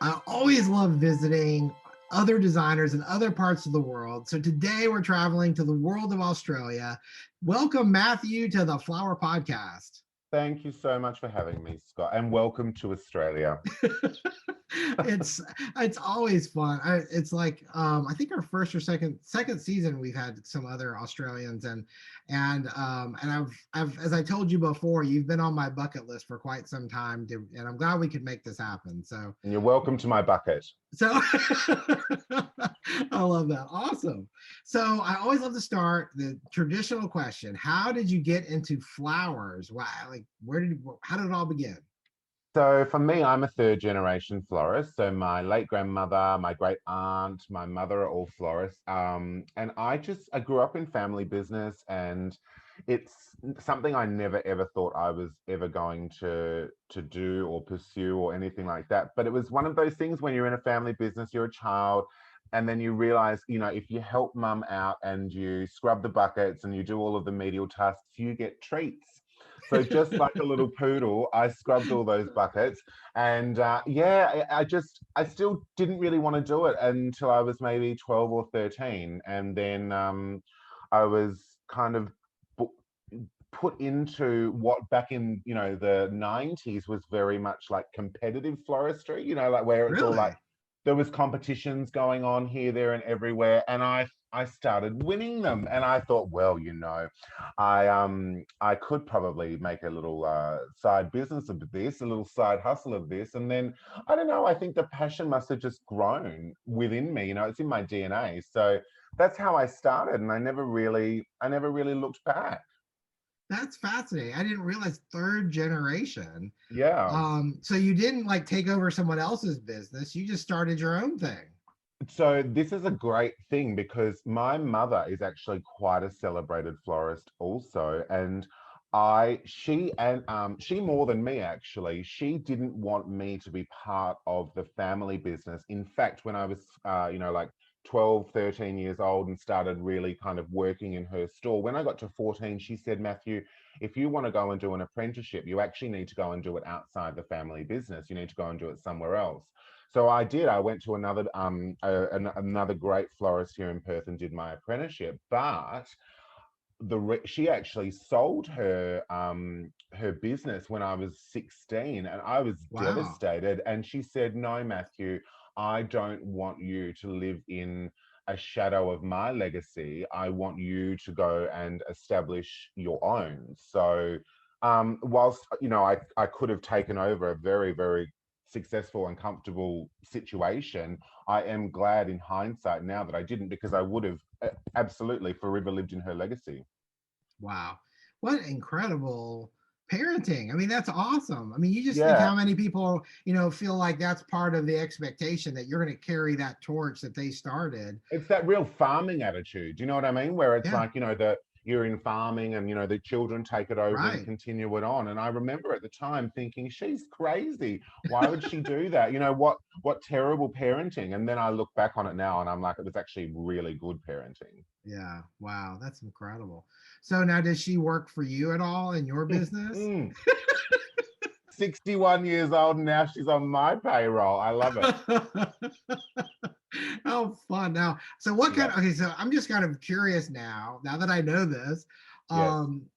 I always love visiting other designers in other parts of the world. So today we're traveling to the world of Australia. Welcome, Matthew, to the Flower Podcast. Thank you so much for having me, Scott, and welcome to Australia. it's it's always fun. It's like I think our first or second season we've had some other Australians and I've as I told you before, you've been on my bucket list for quite some time, and I'm glad we could make this happen. And you're welcome to my bucket. So I love that. Awesome. So I always love to start the traditional question: how did you get into flowers? Why, like, how did it all begin? So for me, I'm a third generation florist. So my late grandmother, my great aunt, my mother are all florists. And I grew up in family business, and it's something I never ever thought I was ever going to do or pursue or anything like that. But it was one of those things when you're in a family business, you're a child, and then you realize, if you help mum out and you scrub the buckets and you do all of the medial tasks, you get treats. So just like a little poodle, I scrubbed all those buckets, and yeah, I still didn't really want to do it until I was maybe 12 or 13, and then I was kind of put into what back in the 90s was very much like competitive floristry, like where it's all like Really? there was competitions going on here, there, and everywhere, and I started winning them, and I thought, well, I could probably make a little side business of this, a little side hustle of this, and then I don't know. I think the passion must have just grown within me. It's in my DNA. So that's how I started, and I never really looked back. That's fascinating. I didn't realize third generation. Yeah. So you didn't like take over someone else's business. You just started your own thing. So this is a great thing because my mother is actually quite a celebrated florist also, and she more than me actually. She didn't want me to be part of the family business. In fact, when I was like 12, 13 years old and started really kind of working in her store, when I got to 14, she said, Matthew, if you want to go and do an apprenticeship, you actually need to go and do it outside the family business. You need to go and do it somewhere else. So I did. I went to another great florist here in Perth and did my apprenticeship. But she actually sold her business when I was 16, and I was Wow. devastated. And she said, "No, Matthew, I don't want you to live in a shadow of my legacy. I want you to go and establish your own." So whilst I could have taken over a very, very successful and comfortable situation, I am glad in hindsight now that I didn't, because I would have absolutely forever lived in her legacy. Wow. What incredible parenting. I mean, that's awesome. I mean, you just think Yeah, how many people, feel like that's part of the expectation that you're going to carry that torch that they started. it's that real farming attitude. Do you know what I mean? Where it's Yeah, like, you're in farming and, the children take it over and right. continue it on. And I remember at the time thinking, she's crazy. Why would she do that? What terrible parenting. And then I look back on it now and I'm like, it was actually really good parenting. Yeah. Wow. That's incredible. So now does she work for you at all in your business? Mm. 61 years old and now she's on my payroll. I love it. How fun. Now, so Yeah. okay, so I'm just kind of curious now that I know this. Yes. Um,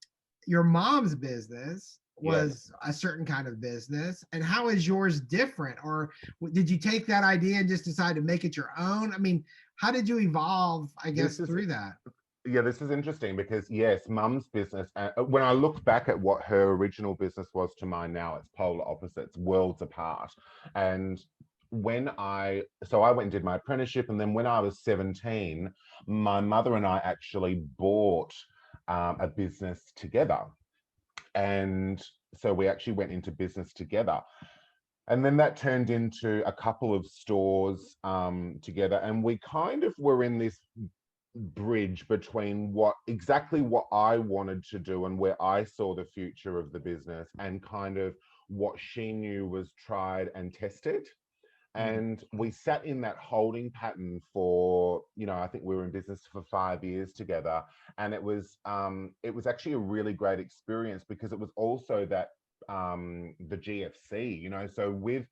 your mom's business Yes. was a certain kind of business, and how is yours different? Or did you take that idea and just decide to make it your own? I mean, how did you evolve, I guess, This is through that? Yeah, this is interesting because yes, mum's business. When I look back at what her original business was to mine now, it's polar opposites, worlds apart. And I went and did my apprenticeship, and then when I was 17, my mother and I actually bought a business together, and so we actually went into business together. And then that turned into a couple of stores together, and we kind of were in this bridge between what I wanted to do and where I saw the future of the business, and kind of what she knew was tried and tested. Mm. And we sat in that holding pattern for, I think we were in business for 5 years together. And it was actually a really great experience because it was also that the GFC, so with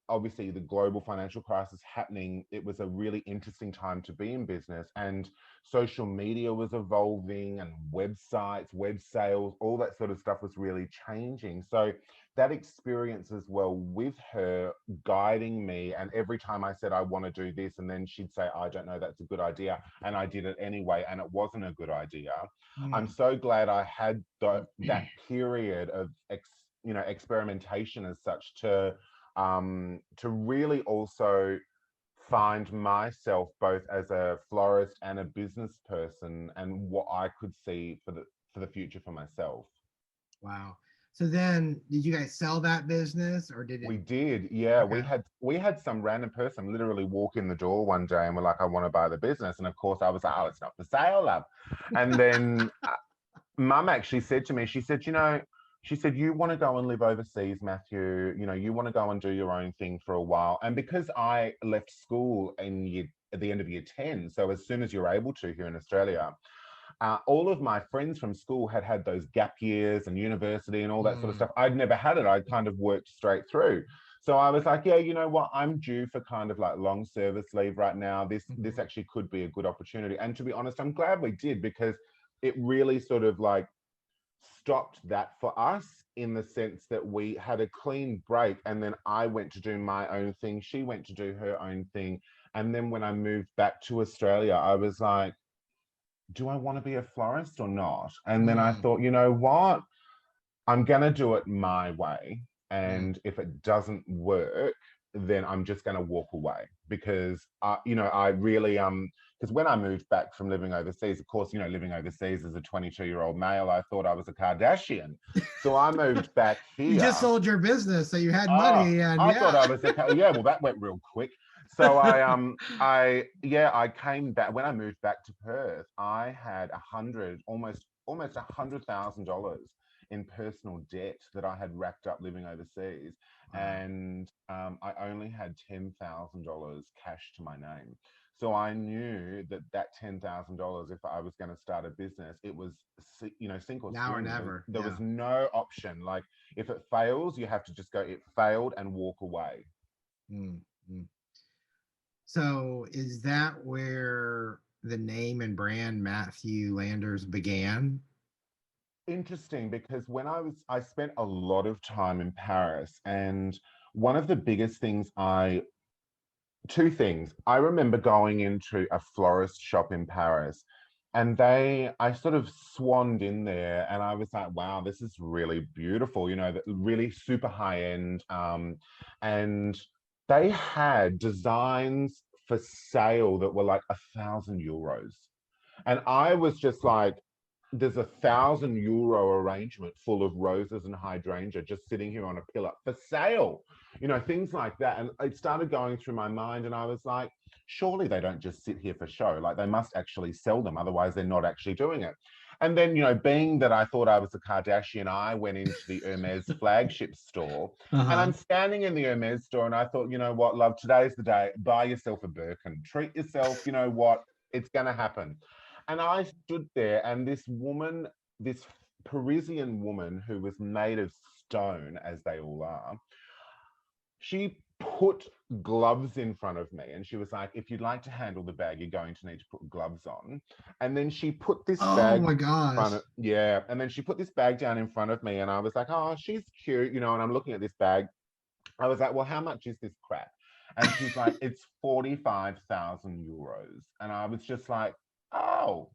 obviously the global financial crisis happening, it was a really interesting time to be in business. And social media was evolving, and websites, web sales, all that sort of stuff was really changing. So that experience as well, with her guiding me, and every time I said I want to do this, and then she'd say, I don't know, that's a good idea, and I did it anyway, and it wasn't a good idea. I'm Mm. so glad I had that period of experimentation as such, to really also find myself both as a florist and a business person, and what I could see for the future for myself. Wow. So then, did you guys sell that business, or did it? We did, yeah. We Okay. had we had some random person literally walk in the door one day and were like, "I want to buy the business," and of course I was like, "Oh, it's not for sale, love." And then Mum actually said to me, she said, she said, you want to go and live overseas, Matthew. You want to go and do your own thing for a while. And because I left school at the end of year 10, so as soon as you're able to here in Australia, all of my friends from school had those gap years and university and all that sort of Mm. stuff. I'd never had it. I'd kind of worked straight through. So I was like, yeah, you know what? I'm due for kind of like long service leave right now. This Mhm. actually could be a good opportunity. And to be honest, I'm glad we did, because it really sort of like stopped that for us, in the sense that we had a clean break, and then I went to do my own thing, she went to do her own thing. And then when I moved back to Australia, I was like, do I want to be a florist or not? And then I Mm. thought, you know what? I'm going to do it my way. Mm. And if it doesn't work, then I'm just going to walk away, because, I really, because when I moved back from living overseas, of course, living overseas as a 22-year-old male, I thought I was a Kardashian. So I moved back You just here. sold your business, so you had Oh, money, and I thought yeah. I was yeah, well, that went real quick. So I came back. When I moved back to Perth, I had almost $100,000 in personal debt that I had racked up living overseas, Wow. and I only had $10,000 cash to my name. So I knew that $10,000, if I was going to start a business, it was sink or Now or swim. never. There Yeah. was no option. Like, if it fails, you have to just go, it failed, and walk away. Mm. Mm. So is that where the name and brand Matthew Landers began? Interesting, because I spent a lot of time in Paris, and one of the biggest things two things. I remember going into a florist shop in Paris, and I sort of swanned in there, and I was like, wow, this is really beautiful, really super high end. And they had designs for sale that were like €1,000. And I was just like, there's €1,000 arrangement full of roses and hydrangea just sitting here on a pillar for sale, things like that. And it started going through my mind, and I was like, surely they don't just sit here for show. Like, they must actually sell them, otherwise they're not actually doing it. And then, being that I thought I was a Kardashian, I went into the Hermes flagship store, and Uh-huh. I'm standing in the Hermes store, and I thought, you know what, love, today's the day. Buy yourself a Birkin. Treat yourself. You know what? It's going to happen. And I stood there, and this Parisian woman who was made of stone, as they all are, she put gloves in front of me, and she was like, if you'd like to handle the bag, you're going to need to put gloves on. And then she put this Oh bag my gosh. front of, yeah, and then she put this bag down in front of me, and I was like, oh, she's cute, and I'm looking at this bag. I was like, well, how much is this crap? And she's like, it's €45,000. And I was just like, oh,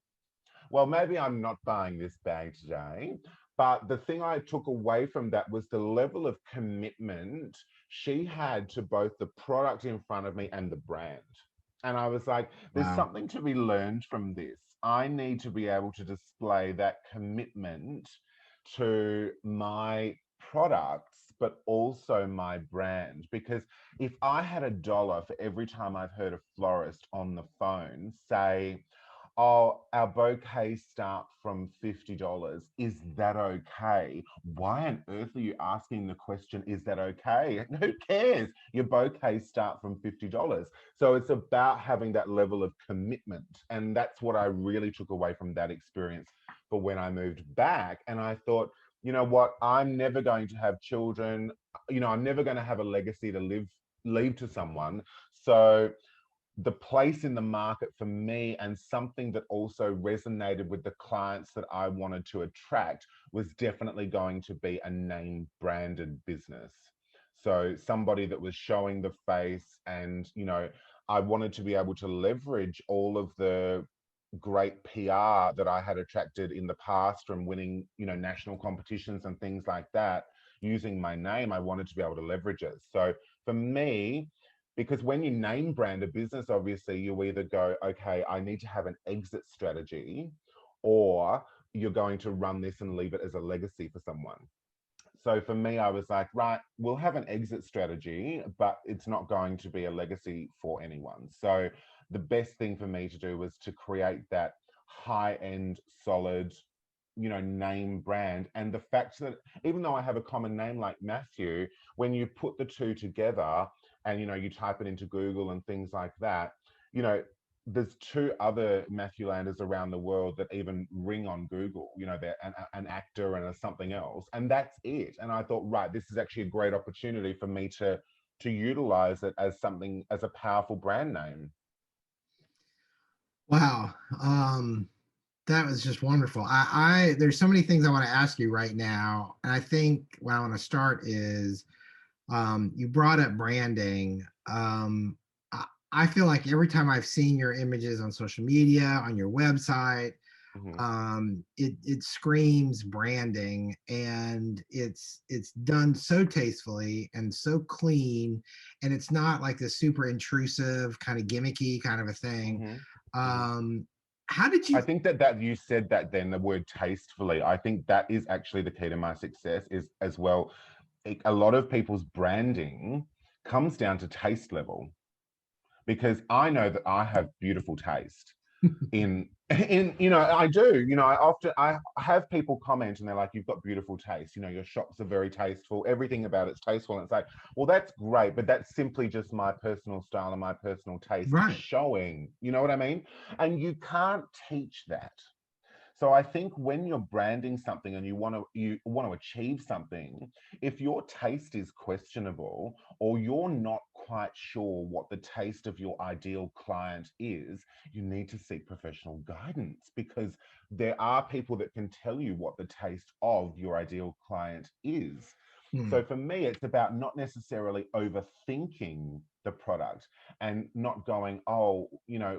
well, maybe I'm not buying this bag today. But the thing I took away from that was the level of commitment she had to both the product in front of me and the brand. And I was like, there's Wow. something to be learned from this. I need to be able to display that commitment to my products, but also my brand. Because if I had a dollar for every time I've heard a florist on the phone say, oh, our bouquets start from $50. Is that okay? Why on earth are you asking the question, is that okay? Who cares? Your bouquets start from $50. So it's about having that level of commitment. And that's what I really took away from that experience for when I moved back. And I thought, you know what, I'm never going to have children, I'm never going to have a legacy to leave to someone. So the place in the market for me, and something that also resonated with the clients that I wanted to attract, was definitely going to be a name branded business. So somebody that was showing the face, and I wanted to be able to leverage all of the great PR that I had attracted in the past from winning, national competitions and things like that. Using my name, I wanted to be able to leverage it. So for me, because when you name brand a business, obviously you either go, okay, I need to have an exit strategy, or you're going to run this and leave it as a legacy for someone. So for me, I was like, right, we'll have an exit strategy, but it's not going to be a legacy for anyone. So the best thing for me to do was to create that high-end, solid, name brand. And the fact that even though I have a common name like Matthew, when you put the two together and, you type it into Google and things like that, you know, there's two other Matthew Landers around the world that even ring on Google. They're an actor and a something else, and that's it. And I thought, right, this is actually a great opportunity for me to utilize it as something, as a powerful brand name. Wow. That was just wonderful. There's so many things I want to ask you right now. And I think what I want to start is you brought up branding. I feel like every time I've seen your images on social media, on your website, Mm-hmm. it screams branding, and it's done so tastefully and so clean, and it's not like this super intrusive kind of gimmicky kind of a thing. Mm-hmm. Mm-hmm. Um, how did I you? think that you said that, then the word tastefully, I think that is actually the key to my success, is as well. A lot of people's branding comes down to taste level, because I know that I have beautiful taste in I do. I have people comment and they're like, you've got beautiful taste, your shops are very tasteful, everything about it's tasteful. And it's like, well, that's great, but that's simply just my personal style and my personal taste Right. showing, you know what I mean? And you can't teach that. So I think when you're branding something and you want to achieve something, if your taste is questionable, or you're not quite sure what the taste of your ideal client is, you need to seek professional guidance, because there are people that can tell you what the taste of your ideal client is. Hmm. So for me, it's about not necessarily overthinking the product, and not going, oh,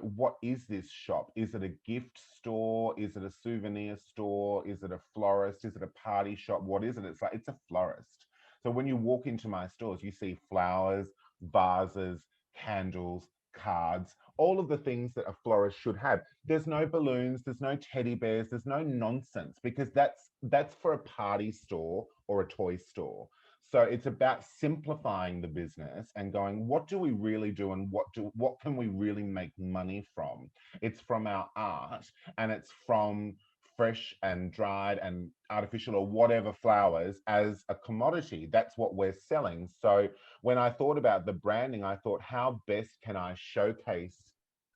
what is this shop? Is it a gift store? Is it a souvenir store? Is it a florist? Is it a party shop? What is it? It's like, it's a florist. So when you walk into my stores, you see flowers, vases, candles, cards, all of the things that a florist should have. There's no balloons, there's no teddy bears, there's no nonsense, because that's for a party store or a toy store. So it's about simplifying the business and going, what do we really do, and what can we really make money from? It's from our art, and it's from fresh and dried and artificial or whatever flowers as a commodity. That's what we're selling. So when I thought about the branding, I thought, how best can I showcase,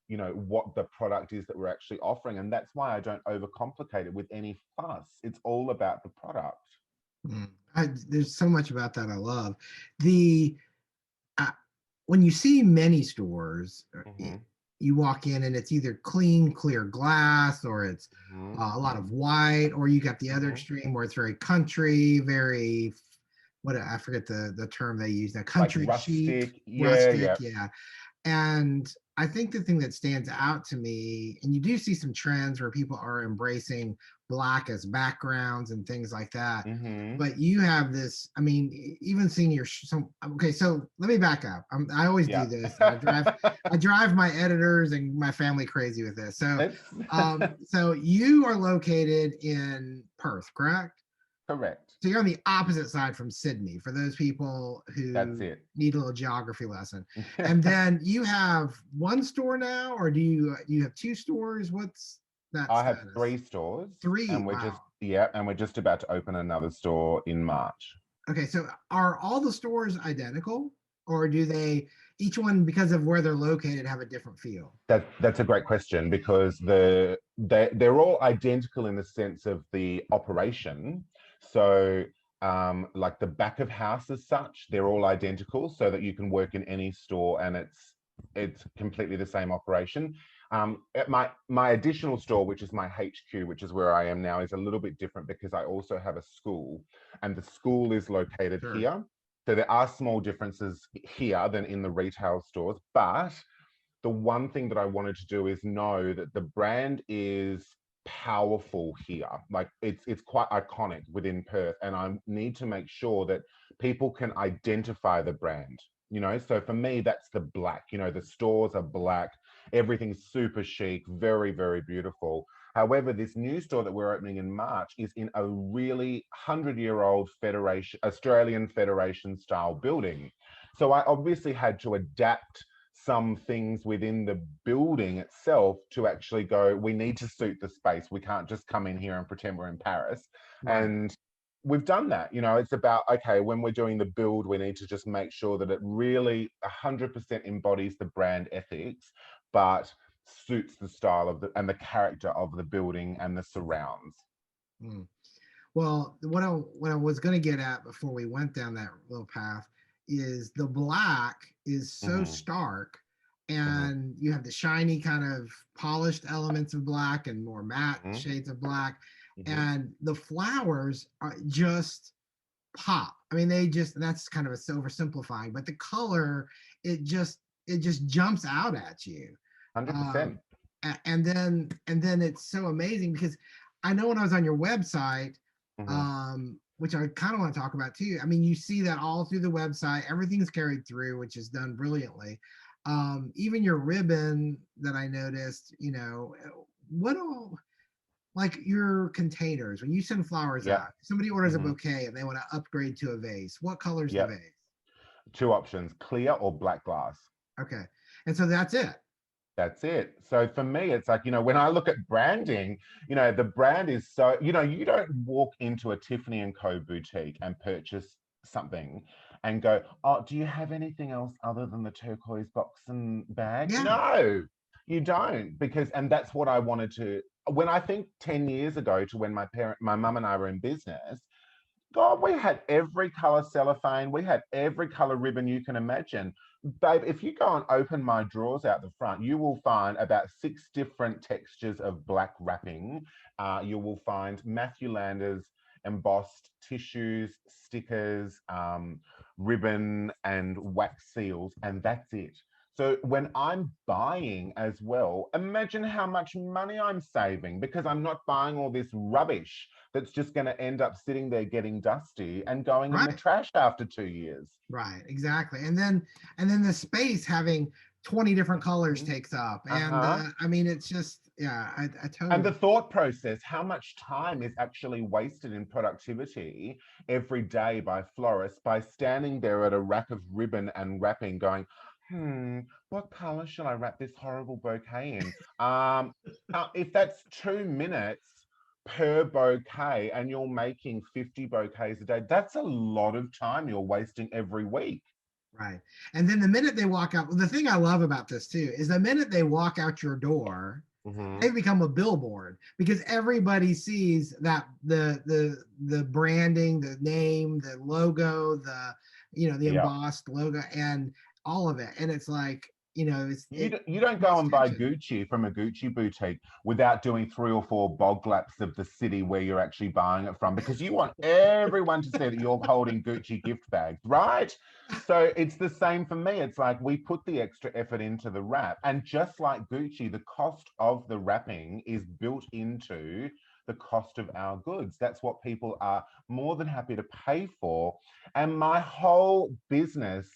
what the product is that we're actually offering? And that's why I don't overcomplicate it with any fuss. It's all about the product. Hmm. There's so much about that I love. The uh, when you see many stores, Mm-hmm. you walk in and it's either clean, clear glass, or it's Mm-hmm. a lot of white, or you got the other Mm-hmm. extreme where it's very country, very what I forget the term they use now, Like country chic, rustic. Yeah, rustic, yeah. yeah. And I think the thing that stands out to me, and you do see some trends where people are embracing black as backgrounds and things like that. Mm-hmm. But you have this, I mean, even seeing your okay, so let me back up. I always do Yeah. this, and I drive my editors and my family crazy with this. So, It's so you are located in Perth, correct? correct. So you're on the opposite side from Sydney for those people That's who it. need a little geography lesson. And then you have one store now, or do you have two stores? What's that I have status? 3 stores, Three. and Wow. we're just about to open another store in March. Okay, so are all the stores identical, or do they each one, because of where they're located, have a different feel? That's a great question, because they're all identical in the sense of the operation. So like the back of house as such, they're all identical so that you can work in any store and it's completely the same operation. At my additional store, which is my HQ, which is where I am now, is a little bit different because I also have a school, and the school is located Sure. here. So there are small differences here than in the retail stores, but the one thing that I wanted to do is know that the brand is powerful here. Like it's quite iconic within Perth, and I need to make sure that people can identify the brand. So for me, that's the black. The stores are black. Everything's super chic, very, very beautiful. However, this new store that we're opening in March is in a really 100-year-old Federation, Australian Federation style building. So I obviously had to adapt some things within the building itself to actually go, we need to suit the space. We can't just come in here and pretend we're in Paris. Right. And we've done that. It's about, okay, when we're doing the build, we need to just make sure that it really 100% embodies the brand ethics, but suits the style of and the character of the building and the surrounds. Mm. Well, what I was going to get at before we went down that little path is the black is so Mm-hmm, stark, mm-hmm, and you have the shiny kind of polished elements of black and more matte mm-hmm, shades of black, mm-hmm. and the flowers are just pop. I mean, they just, that's kind of a oversimplifying, but the color, it just it just jumps out at you. 100%. Um, and then it's so amazing because I know when I was on your website, Mm-hmm. which I kind of want to talk about too. I mean, you see that all through the website. Everything's carried through, which is done brilliantly. Even your ribbon that I noticed, what all, like your containers, when you send flowers Yep. out, somebody orders a Mm-hmm. bouquet and they want to upgrade to a vase. What color's the Yep. vase? Two options, clear or black glass. Okay. And so that's it. That's it. So for me, it's like, when I look at branding, the brand is so, you don't walk into a Tiffany and Co boutique and purchase something and go, oh, do you have anything else other than the turquoise box and bag? Yeah. No, you don't. And that's what I wanted to, when I think 10 years ago to when my mum and I were in business, God, we had every color cellophane. We had every color ribbon you can imagine. Babe, if you go and open my drawers out the front, you will find about 6 different textures of black wrapping. You will find Matthew Landers embossed tissues, stickers, ribbon, and wax seals, and that's it. So when I'm buying as well, imagine how much money I'm saving because I'm not buying all this rubbish that's just going to end up sitting there getting dusty and going in the Right. trash after 2 years. Right. Exactly. And then the space having 20 different colors Mhm. takes up. And Uh-huh. I mean, it's just, yeah, I And totally. the thought process, how much time is actually wasted in productivity every day by florists by standing there at a rack of ribbon and wrapping, going, what color shall I wrap this horrible bouquet in? If that's 2 minutes per bouquet and you're making 50 bouquets a day, that's a lot of time you're wasting every week. Right. And then the minute they walk out, the thing I love about this too is the minute they walk out your door, Mm-hmm. they become a billboard because everybody sees that the branding, the name, the logo, the Yeah. embossed logo and all of it. And it's like, it You don't go draws and buy attention. Gucci from a Gucci boutique without doing 3 or 4 bog laps of the city where you're actually buying it from because you want everyone to see that you're holding Gucci gift bags, right? So it's the same for me. It's like we put the extra effort into the wrap. And just like Gucci, the cost of the wrapping is built into the cost of our goods. That's what people are more than happy to pay for. And my whole business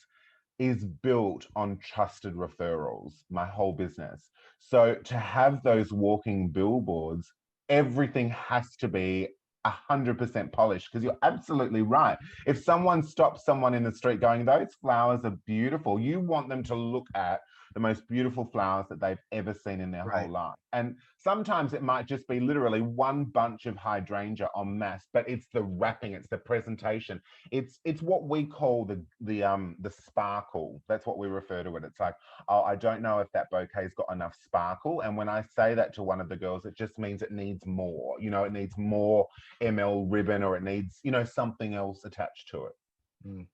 is built on trusted referrals, my whole business. So to have those walking billboards, everything has to be 100% polished because you're absolutely right. If someone stops someone in the street going, those flowers are beautiful, you want them to look at the most beautiful flowers that they've ever seen in their whole Right. life. And sometimes it might just be literally one bunch of hydrangea en masse, but it's the wrapping, it's the presentation, it's what we call the sparkle. That's what we refer to it. It's like, oh, I don't know if that bouquet's got enough sparkle. And when I say that to one of the girls, it just means it needs more. You know, it needs more ML ribbon, or it needs, you know, something else attached to it. Mm.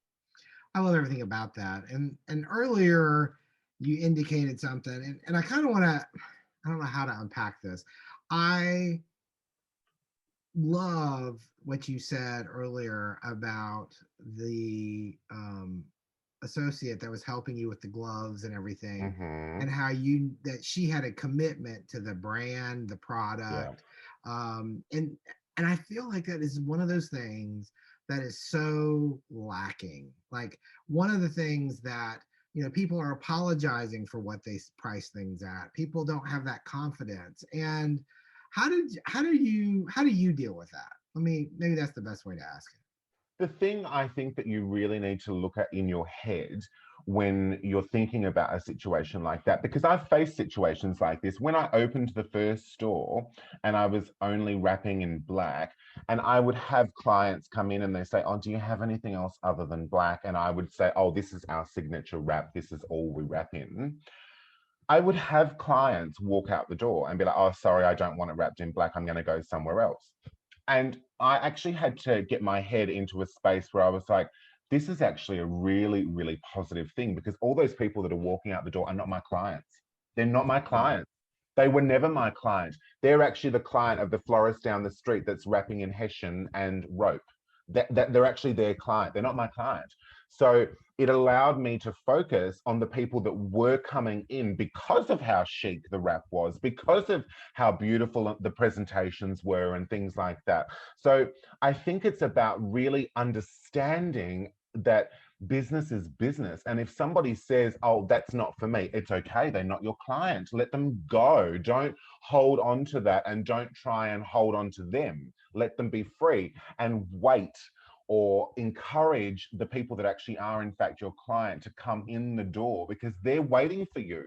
I love everything about that. And earlier you indicated something, and I kind of want to, I don't know how to unpack this. I love what you said earlier about the associate that was helping you with the gloves and everything, Mm-hmm. and how you that she had a commitment to the brand, the Yeah. product, um, and and I feel like that is one of those things that is so lacking. Like one of the things that people are apologizing for what they price things at. People don't have that confidence. And how do you deal with that? Let me maybe that's the best way to ask it. The thing I think that you really need to look at in your head when you're thinking about a situation like that, because I've faced situations like this. When I opened the first store and I was only wrapping in black, and I would have clients come in and they say, oh, do you have anything else other than black? And I would say, oh, this is our signature wrap, this is all we wrap in. I would have clients walk out the door and be like, oh, sorry, I don't want it wrapped in black, I'm going to go somewhere else. And I actually had to get my head into a space where I was like, this is actually a really, really positive thing, because all those people that are walking out the door are not my clients. They're not my Mm. clients. They were never my client. They're actually the client of the florist down the street that's wrapping in hessian and rope. That they're actually their client. They're not my client. So it allowed me to focus on the people that were coming in because of how chic the wrap was, because of how beautiful the presentations were and things like that. So I think it's about really understanding that business is business. And if somebody says, oh, that's not for me, it's okay. They're not your client. Let them go. Don't hold on to that, and don't try and hold on to them. Let them be free and wait, or encourage the people that actually are in fact your client to come in the door, because they're waiting for you.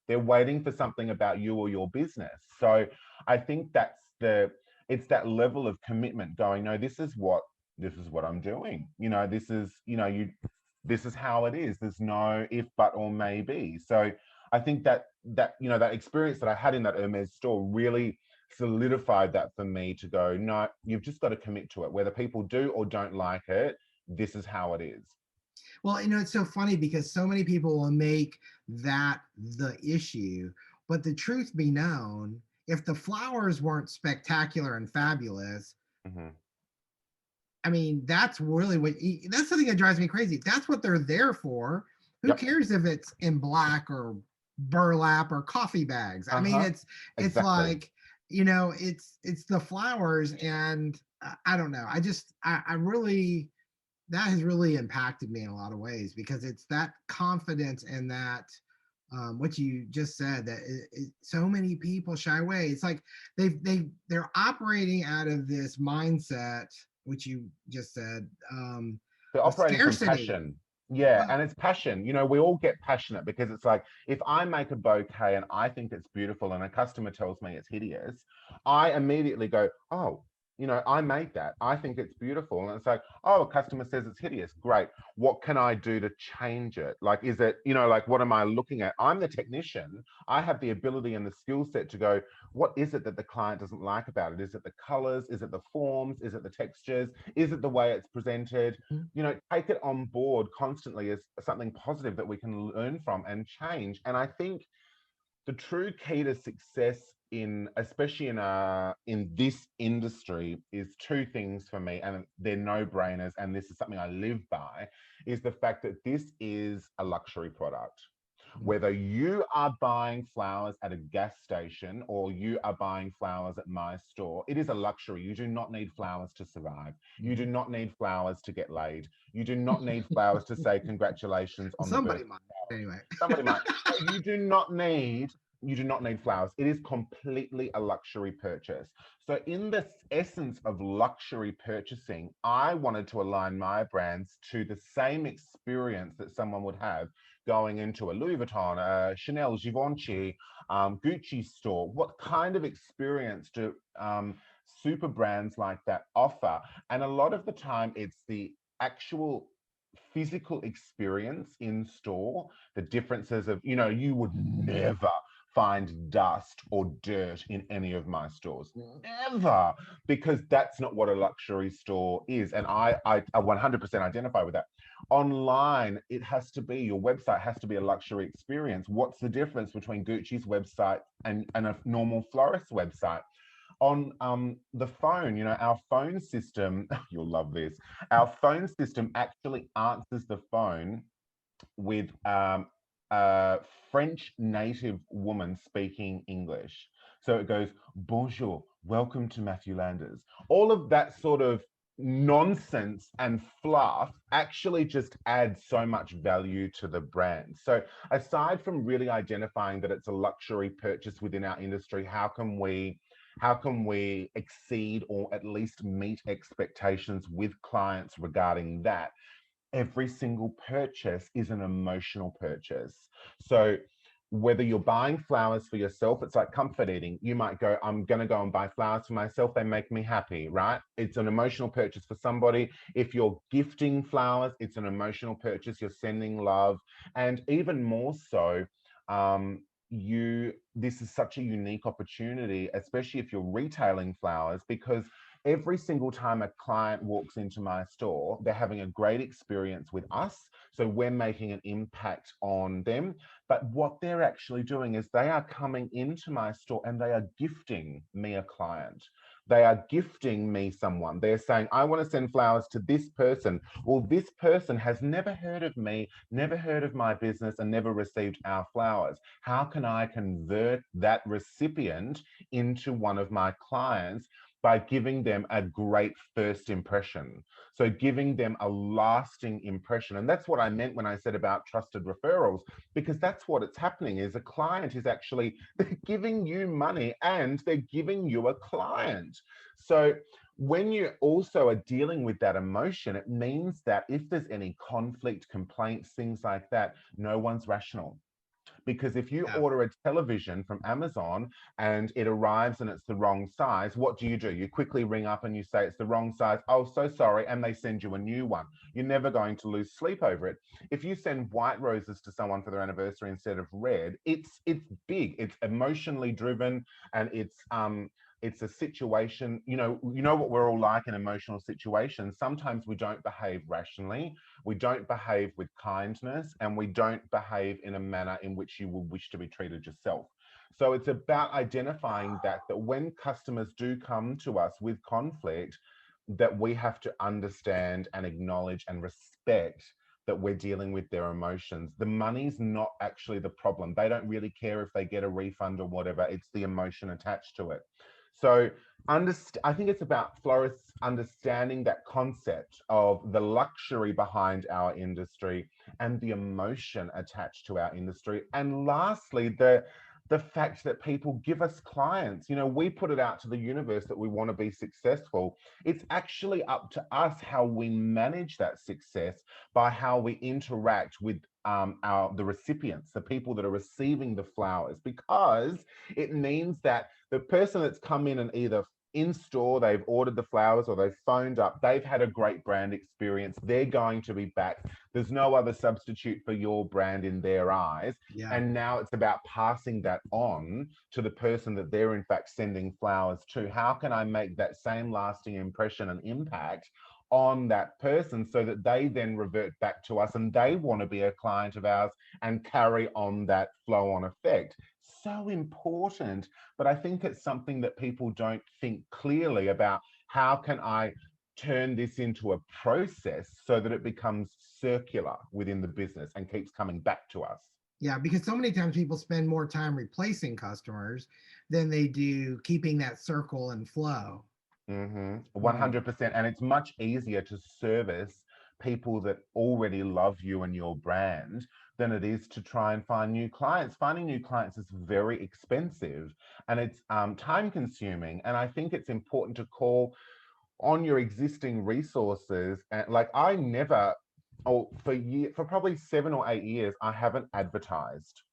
They're waiting for something about you or your business. So I think it's that level of commitment going, no, this is what I'm doing. You know, this is, this is how it is. There's no if, but, or maybe. So I think that experience that I had in that Hermes store really solidified that for me, to go, no, you've just got to commit to it. Whether people do or don't like it, this is how it is. Well, it's so funny because so many people will make that the issue, but the truth be known, if the flowers weren't spectacular and fabulous, Mm-hmm. I mean, that's really that's something that drives me crazy. That's what they're there for. Who Yep. cares if it's in black or burlap or coffee bags? I mean, Uh-huh. it's Exactly. like, it's the flowers. And I don't know. I really, that has really impacted me in a lot of ways, because it's that confidence and that, what you just said, that so many people shy away. It's like they're operating out of this mindset, which you just said, They're of operating from scarcity. passion. Yeah, Well, and it's passion. You know, we all get passionate, because it's like, if I make a bouquet and I think it's beautiful and a customer tells me it's hideous, I immediately go, oh, I made that. I think it's beautiful. And it's like, oh, a customer says it's hideous. Great. What can I do to change it? Like, is it, like, what am I looking at? I'm the technician. I have the ability and the skill set to go, what is it that the client doesn't like about it? Is it the colors? Is it the forms? Is it the textures? Is it the way it's presented? Take it on board constantly as something positive that we can learn from and change. And I think the true key to success, especially in this industry, is two things for me, and they're no-brainers, and this is something I live by, is the fact that this is a luxury product. Whether you are buying flowers at a gas station or you are buying flowers at my store, it is a luxury. You do not need flowers to survive. You do not need flowers to get laid. You do not need flowers to say congratulations on the birth. somebody might, anyway. Somebody might. But you do not need you do not need flowers. It is completely a luxury purchase. So, in the essence of luxury purchasing, I wanted to align my brands to the same experience that someone would have going into a Louis Vuitton, a Chanel, Givenchy, Gucci store. What kind of experience do super brands like that offer? And a lot of the time, it's the actual physical experience in store, the differences of, you would never find dust or dirt in any of my stores. Never, because that's not what a luxury store is. And I 100% identify with that. Online, it has to be, your website has to be a luxury experience. What's the difference between Gucci's website and a normal florist website? On the phone, our phone system, you'll love this. Our phone system actually answers the phone with a French native woman speaking English. So it goes, bonjour, welcome to Matthew Landers. All of that sort of nonsense and fluff actually just adds so much value to the brand. So aside from really identifying that it's a luxury purchase within our industry, how can we exceed or at least meet expectations with clients regarding that? Every single purchase is an emotional purchase. So whether you're buying flowers for yourself, it's like comfort eating. You might go, I'm going to go and buy flowers for myself. They make me happy, right? It's an emotional purchase for somebody. If you're gifting flowers, it's an emotional purchase. You're sending love. And even more so, this is such a unique opportunity, especially if you're retailing flowers, because every single time a client walks into my store, they're having a great experience with us. So we're making an impact on them. But what they're actually doing is they are coming into my store and they are gifting me a client. They are gifting me someone. They're saying, I want to send flowers to this person. Well, this person has never heard of me, never heard of my business, and never received our flowers. How can I convert that recipient into one of my clients? By giving them a great first impression. So giving them a lasting impression. And that's what I meant when I said about trusted referrals, because that's what it's happening is a client is actually giving you money and they're giving you a client. So when you also are dealing with that emotion, it means that if there's any conflict, complaints, things like that, no one's rational. Because if you Yeah. order a television from Amazon and it arrives and it's the wrong size, what do? You quickly ring up and you say it's the wrong size. Oh, so sorry. And they send you a new one. You're never going to lose sleep over it. If you send white roses to someone for their anniversary instead of red, it's big. It's emotionally driven, and it's a situation, you know what we're all like in emotional situations. Sometimes we don't behave rationally, we don't behave with kindness, and we don't behave in a manner in which you would wish to be treated yourself. So it's about identifying that when customers do come to us with conflict, that we have to understand and acknowledge and respect that we're dealing with their emotions. The money's not actually the problem. They don't really care if they get a refund or whatever. It's the emotion attached to it. So I think it's about florists understanding that concept of the luxury behind our industry and the emotion attached to our industry. And lastly, the fact that people give us clients. We put it out to the universe that we want to be successful. It's actually up to us how we manage that success by how we interact with the recipients, the people that are receiving the flowers, because it means that the person that's come in and either in store, they've ordered the flowers or they've phoned up, they've had a great brand experience, they're going to be back. There's no other substitute for your brand in their eyes. Yeah. And now it's about passing that on to the person that they're in fact sending flowers to. How can I make that same lasting impression and impact on that person so that they then revert back to us and they want to be a client of ours and carry on that flow on effect? So important. But I think it's something that people don't think clearly about. How can I turn this into a process so that it becomes circular within the business and keeps coming back to us? Yeah, because so many times people spend more time replacing customers than they do keeping that circle and flow. Mm-hmm. Um, 100%. And it's much easier to service people that already love you and your brand than it is to try and find new clients. Finding new clients is very expensive and it's time consuming. And I think it's important to call on your existing resources. And like I never, oh, for probably 7 or 8 years, I haven't advertised,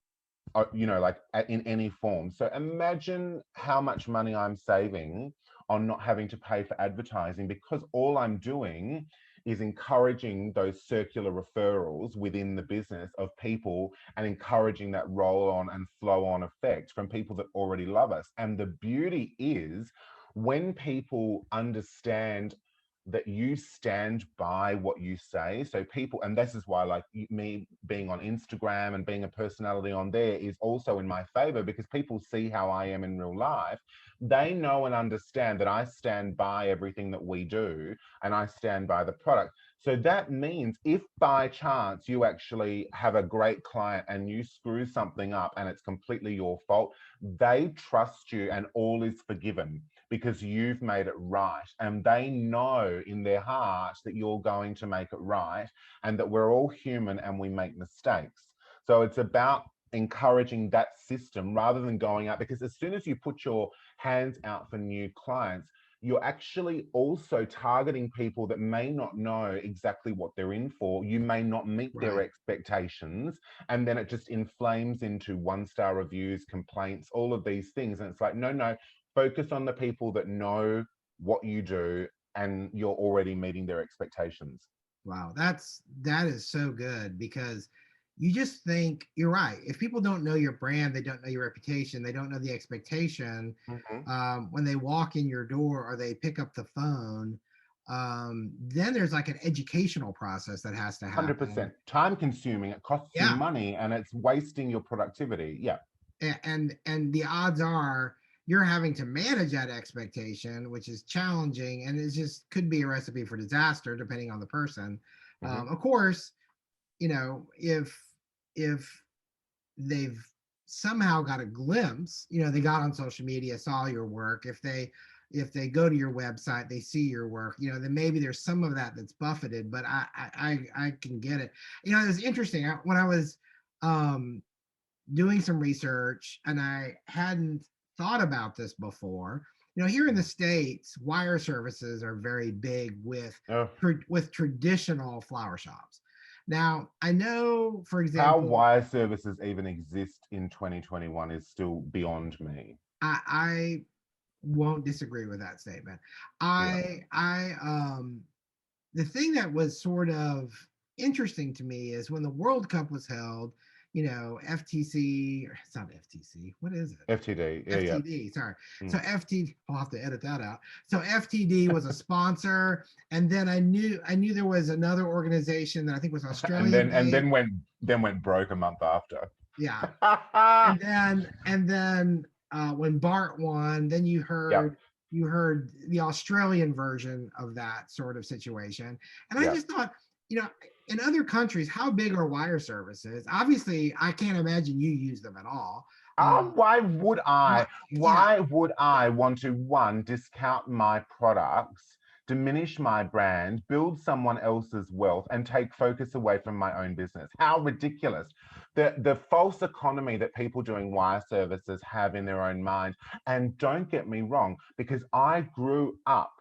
like in any form. So imagine how much money I'm saving on not having to pay for advertising because all I'm doing is encouraging those circular referrals within the business of people and encouraging that roll on and flow on effect from people that already love us. And the beauty is when people understand that you stand by what you say. So people, and this is why like me being on Instagram and being a personality on there is also in my favor because people see how I am in real life. They know and understand that I stand by everything that we do and I stand by the product. So that means if by chance you actually have a great client and you screw something up and it's completely your fault, they trust you and all is forgiven because you've made it right. And they know in their heart that you're going to make it right and that we're all human and we make mistakes. So it's about encouraging that system rather than going out, because as soon as you put your hands out for new clients, you're actually also targeting people that may not know exactly what they're in for. You may not meet their Right. expectations. And then it just inflames into 1-star reviews, complaints, all of these things. And it's like, no, no, focus on the people that know what you do and you're already meeting their expectations. Wow, that is so good because you just think you're right. If people don't know your brand, they don't know your reputation, they don't know the expectation. Mm-hmm. When they walk in your door or they pick up the phone, then there's like an educational process that has to happen. 100% time consuming, it costs you Yeah, money and it's wasting your productivity. Yeah. and the odds are you're having to manage that expectation, which is challenging, and it just could be a recipe for disaster depending on the person. Mm-hmm. Of course, if they've somehow got a glimpse, they got on social media, saw your work, if they go to your website, they see your work, then maybe there's some of that that's buffeted, but I can get it. It's interesting. When I was um doing some research and I hadn't thought about this before. Here in the States, wire services are very big Oh, with traditional flower shops. Now, I know, for how example, wire services even exist in 2021 is still beyond me. I won't disagree with that statement. Yeah. I the thing that was sort of interesting to me is when the World Cup was held, FTC, or it's not FTC, what is it? FTD. Yeah, yeah. FTD, sorry. So Mm. FTD, I'll have to edit that out. So FTD was a sponsor, and then I knew there was another organization that I think was and Australian then and based. then went broke a month after. Yeah, and then when Bart won, then you Yeah, heard you heard the Australian version of that sort of situation, and I yeah. just thought, in other countries, how big are wire services? Obviously, I can't imagine you use them at all. Why would I? What? Yeah, Why would I want to, one, discount my products, diminish my brand, build someone else's wealth, and take focus away from my own business? How ridiculous. The false economy that people doing wire services have in their own mind. And don't get me wrong, because I grew up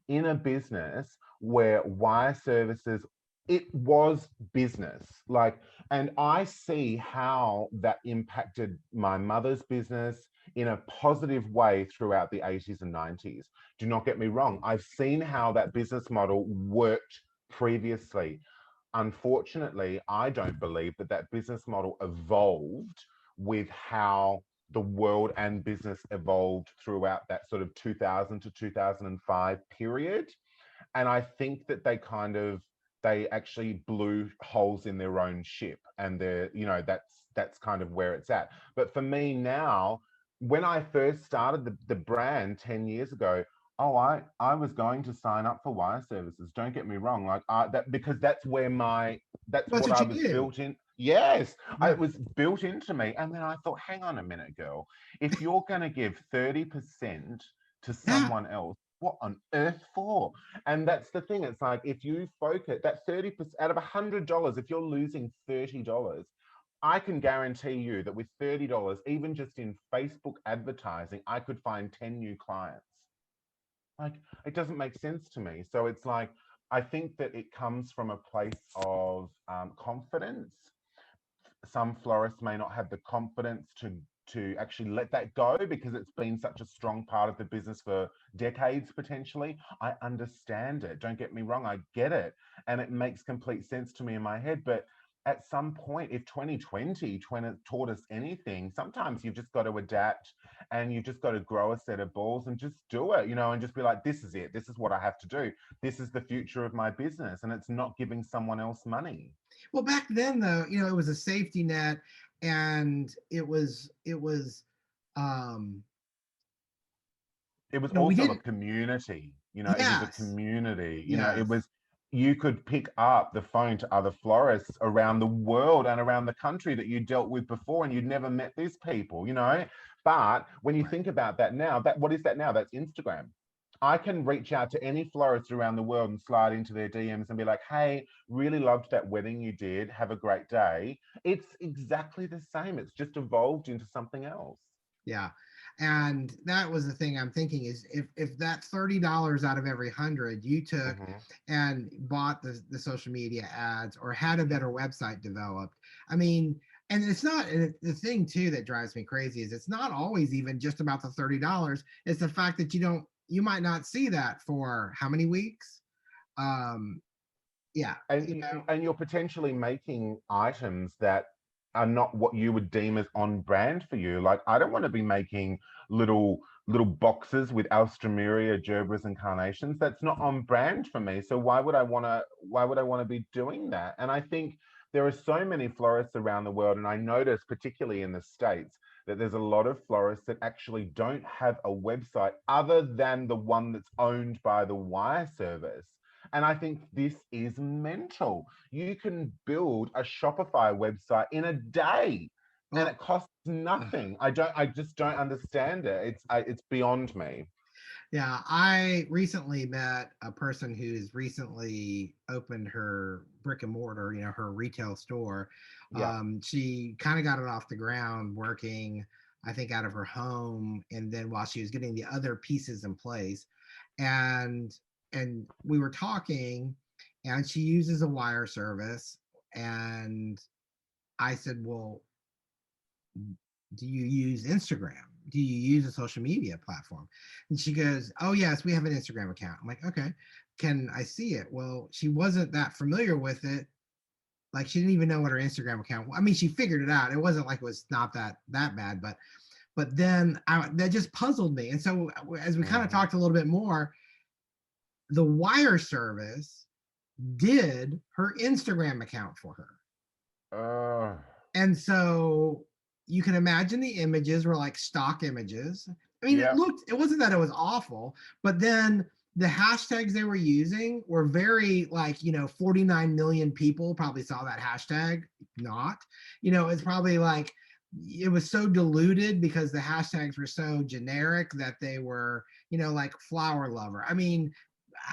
in a business where wire services, it was business. Like, and I see how that impacted my mother's business in a positive way throughout the 80s and 90s. Do not get me wrong. I've seen how that business model worked previously. Unfortunately, I don't believe that that business model evolved with how the world and business evolved throughout that sort of 2000 to 2005 period. And I think that they actually blew holes in their own ship, and that's kind of where it's at. But for me now, when I first started the brand 10 years ago, oh, I was going to sign up for wire services, don't get me wrong, like that, because that's that's what what I you was do. built in. Yes, Yeah. it was built into me. And then I thought, hang on a minute, girl, if you're going to give 30% to Yeah. someone else, what on earth for? And that's the thing. It's like if you focus that 30% out of $100, if you're losing $30, I can guarantee you that with $30, even just in Facebook advertising, I could find 10 new clients. Like, it doesn't make sense to me. So it's like, I think that it comes from a place of confidence. Some florists may not have the confidence to actually let that go because it's been such a strong part of the business for decades potentially. I understand it. Don't get me wrong, I get it. And it makes complete sense to me in my head. But at some point, if 2020 taught us anything, sometimes you've just got to adapt and you've just got to grow a set of balls and just do it, and just be like, this is it. This is what I have to do. This is the future of my business. And it's not giving someone else money. Well, back then though, it was a safety net, and it was um It was we also a didn't. community. It was a Yes, community. It yes, was, you could pick up the phone to other florists around the world and around the country that you dealt with before, and you'd never met these people. But when you right. think about that now, that what is that now? That's Instagram. I can reach out to any florist around the world and slide into their DMs and be like, hey, really loved that wedding you did. Have a great day. It's exactly the same. It's just evolved into something else. Yeah. And that was the thing I'm thinking is, if that $30 out of every 100 you took Hmm. and bought the social media ads or had a better website developed, I mean, and it's not, and the thing too that drives me crazy is it's not always even just about the $30. It's the fact that you might not see that for how many weeks? Um, yeah, And you're potentially making items that are not what you would deem as on brand for you. Like, I don't want to be making little boxes with alstroemeria, gerbera, and carnations. That's not on brand for me. So why would I want to be doing that? And I think there are so many florists around the world, and I notice particularly in the States that there's a lot of florists that actually don't have a website other than the one that's owned by the wire service. And I think this is mental. You can build a Shopify website in a day and well, it costs nothing. I just don't understand it. It's beyond me. yeah, I recently met a person who's recently opened her brick and mortar, her retail store. Yeah. She kind of got it off the ground working, I think, out of her home, and then while she was getting the other pieces in place, and and we were talking, and she uses a wire service, and I said, well, do you use Instagram? Do you use a social media platform? And she goes, oh, yes, we have an Instagram account. I'm like, okay, can I see it? Well, she wasn't that familiar with it. Like, she didn't even know what her Instagram account. I mean, she figured it out. It wasn't like it was not that bad, but then that just puzzled me. And so as we kind of Hmm. talked a little bit more, the wire service did her Instagram account for her. Uh, And so you can imagine the images were like stock images. I mean, yeah. it wasn't that it was awful, but then the hashtags they were using were very, like, 49 million people probably saw that hashtag. Not, it's probably like, it was so diluted because the hashtags were so generic that they were, like flower lover. I mean,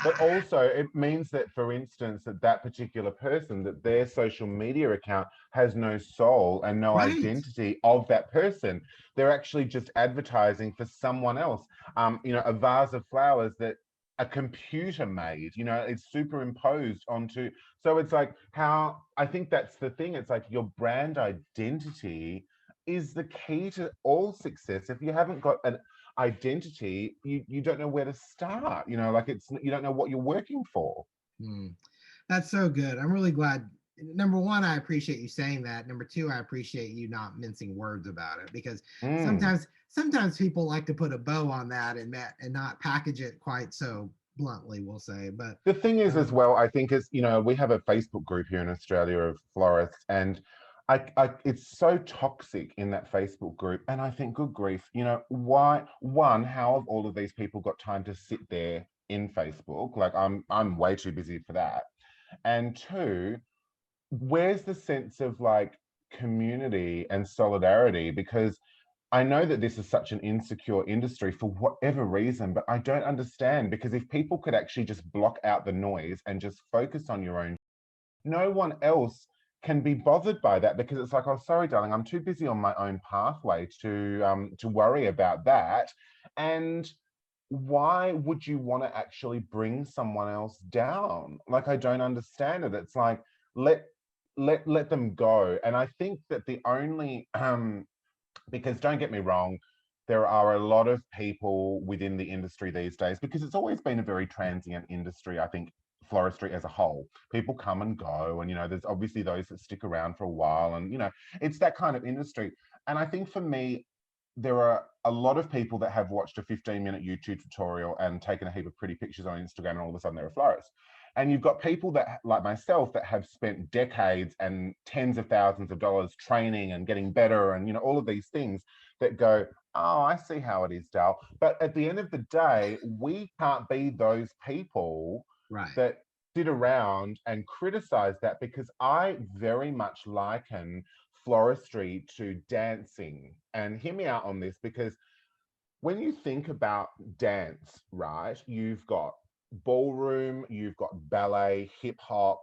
But also, it means that, for instance, that particular person, that their social media account has no soul and no right. identity of that person. They're actually just advertising for someone else. A vase of flowers that a computer made. It's superimposed onto. So it's like, how I think that's the thing. It's like your brand identity is the key to all success. If you haven't got an identity, you don't know where to start. Like, you don't know what you're working for. Hmm. That's so good. I'm really glad. Number one, I appreciate you saying that. Number two, I appreciate you not mincing words about it, because Mm. sometimes people like to put a bow on that and not package it quite so bluntly, we'll say. But The thing is, as um, well, I think, is, we have a Facebook group here in Australia of florists, and it's so toxic in that Facebook group. And I think, good grief, why? One, how have all of these people got time to sit there in Facebook? Like, I'm way too busy for that. And two, where's the sense of like community and solidarity? Because I know that this is such an insecure industry for whatever reason, but I don't understand, because if people could actually just block out the noise and just focus on your own, no one else can be bothered by that, because it's like, oh, sorry, darling, I'm too busy on my own pathway to worry about that. And why would you want to actually bring someone else down? Like, I don't understand it. It's like, let let them go. And I think that the only because don't get me wrong, there are a lot of people within the industry these days, because it's always been a very transient industry, I think, floristry as a whole. People come and go, and there's obviously those that stick around for a while, and it's that kind of industry. And I think for me, there are a lot of people that have watched a 15-minute YouTube tutorial and taken a heap of pretty pictures on Instagram, and all of a sudden they're a florist. And you've got people that, like myself, that have spent decades and tens of thousands of dollars training and getting better, and all of these things, that go, oh, I see how it is, Dal. But at the end of the day, we can't be those people Right. that sit around and criticize that, because I very much liken floristry to dancing. And hear me out on this, because when you think about dance, right, you've got ballroom, you've got ballet, hip hop,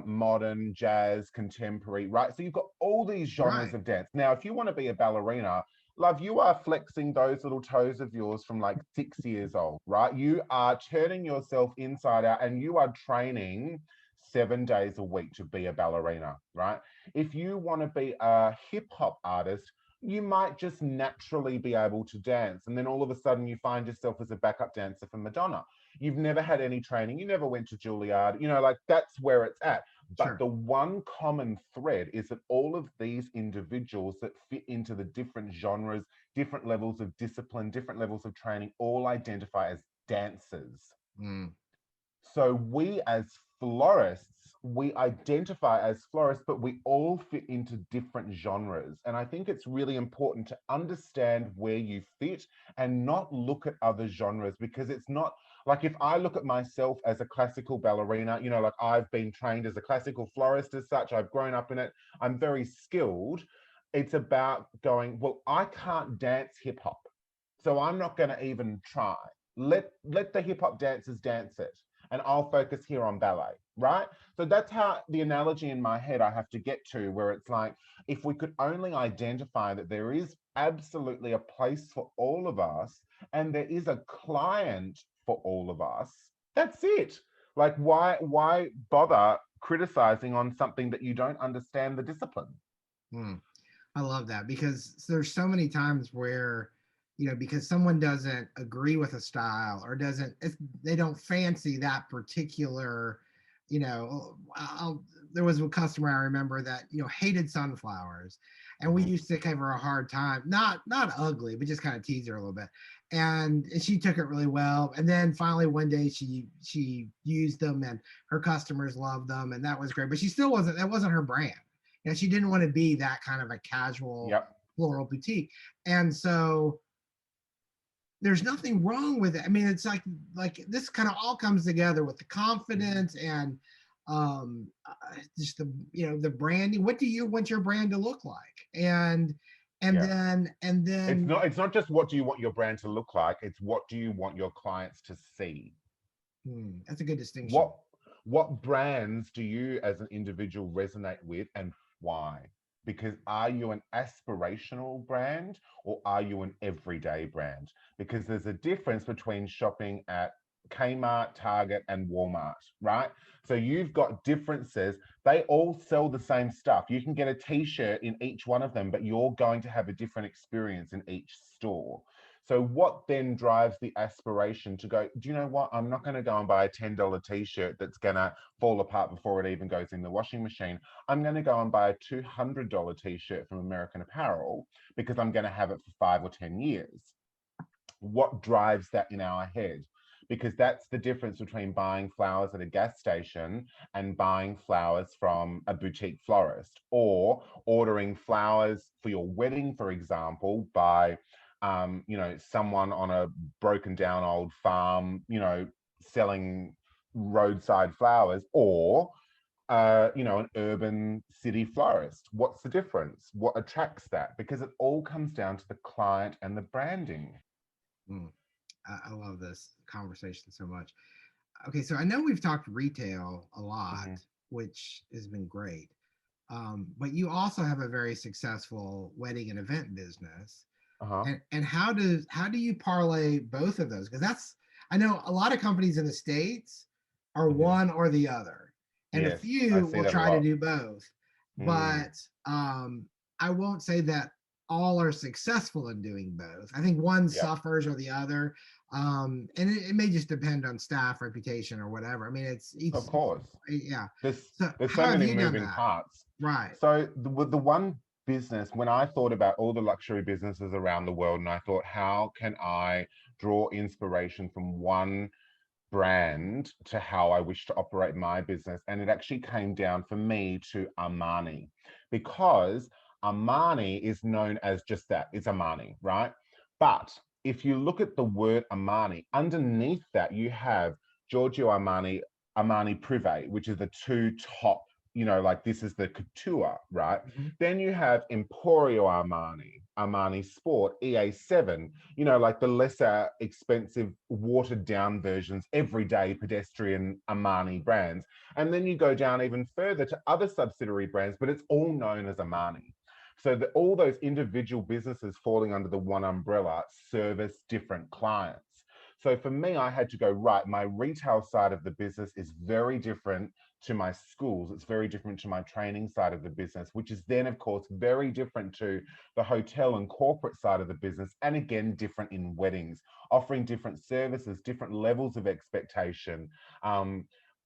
modern, jazz, contemporary, right? So you've got all these genres Right. of dance. Now, if you want to be a ballerina, love, you are flexing those little toes of yours from like 6 years old, right? You are turning yourself inside out, and you are training 7 days a week to be a ballerina, right? If you want to be a hip hop artist, you might just naturally be able to dance. And then all of a sudden you find yourself as a backup dancer for Madonna. You've never had any training. You never went to Juilliard, like that's where it's at. But Sure. the one common thread is that all of these individuals that fit into the different genres, different levels of discipline, different levels of training, all identify as dancers. Mm. So we as florists, we identify as florists, but we all fit into different genres. And I think it's really important to understand where you fit and not look at other genres, because it's not like, if I look at myself as a classical ballerina, like I've been trained as a classical florist as such, I've grown up in it, I'm very skilled. It's about going, well, I can't dance hip hop, so I'm not going to even try. Let the hip hop dancers dance it, and I'll focus here on ballet, right? So that's how the analogy in my head I have to get to, where it's like, if we could only identify that there is absolutely a place for all of us, and there is a client for all of us, that's it. Like, why bother criticizing on something that you don't understand the discipline? Mm. I love that, because there's so many times where, because someone doesn't agree with a style, or they don't fancy that particular, there was a customer I remember that, hated sunflowers, and we Mhm. used to give her a hard time, not ugly, but just kind of tease her a little bit. And she took it really well. And then finally one day she used them, and her customers loved them, and that was great. But she still wasn't that wasn't her brand. She didn't want to be that kind of a casual Yep. floral boutique. And so there's nothing wrong with it. I mean, it's like this kind of all comes together with the confidence, and just the branding. What do you want your brand to look like? And Yeah. then and It's then not it's not just what do you want your brand to look like, it's what do you want your clients to see. that's a good distinction. What brands do you as an individual resonate with, and why? Because are you an aspirational brand, or are you an everyday brand? Because there's a difference between shopping at Kmart, Target, and Walmart, right? So you've got differences. They all sell the same stuff. You can get a t-shirt in each one of them, but you're going to have a different experience in each store. So what then drives the aspiration to go, do you know what? I'm not going to go and buy a $10 t-shirt that's going to fall apart before it even goes in the washing machine. I'm going to go and buy a $200 t-shirt from American Apparel, because I'm going to have it for 5 or 10 years. What drives that in our head? Because that's the difference between buying flowers at a gas station and buying flowers from a boutique florist, or ordering flowers for your wedding, for example, by someone on a broken down old farm, selling roadside flowers, or an urban city florist? What's the difference? What attracts that? Because it all comes down to the client and the branding. Mm, I love this conversation so much. Okay, so I know we've talked retail a lot, Hmm. which has been great. But you also have a very successful wedding and event business. Uh-huh. And how do you parlay both of those? Because that's, I know a lot of companies in the States are Hmm. one or the other, and a Yes, I few see will that a try to lot. do both. Mm, But I won't say that all are successful in doing both. I think one yeah, suffers or the other. And it may just depend on staff reputation or whatever. I mean, it's each, of course. yeah. There's So there's so how have many you done moving that? parts. Right. So the one business, when I thought about all the luxury businesses around the world, and I thought, how can I draw inspiration from one brand to how I wish to operate my business? And it actually came down for me to Armani, because Armani is known as just that, it's Armani, right? But if you look at the word Armani, underneath that you have Giorgio Armani, Armani Privé, which are the two top, like this is the couture, right? Mhm. Then you have Emporio Armani, Armani Sport, EA7, like the lesser expensive, watered down versions, everyday pedestrian Armani brands. And then you go down even further to other subsidiary brands, but it's all known as Armani. So that all those individual businesses falling under the one umbrella service different clients. So for me, I had to go, right, my retail side of the business is very different to my schools. It's very different to my training side of the business, which is then, of course, very different to the hotel and corporate side of the business. And again, different in weddings, offering different services, different levels of expectation.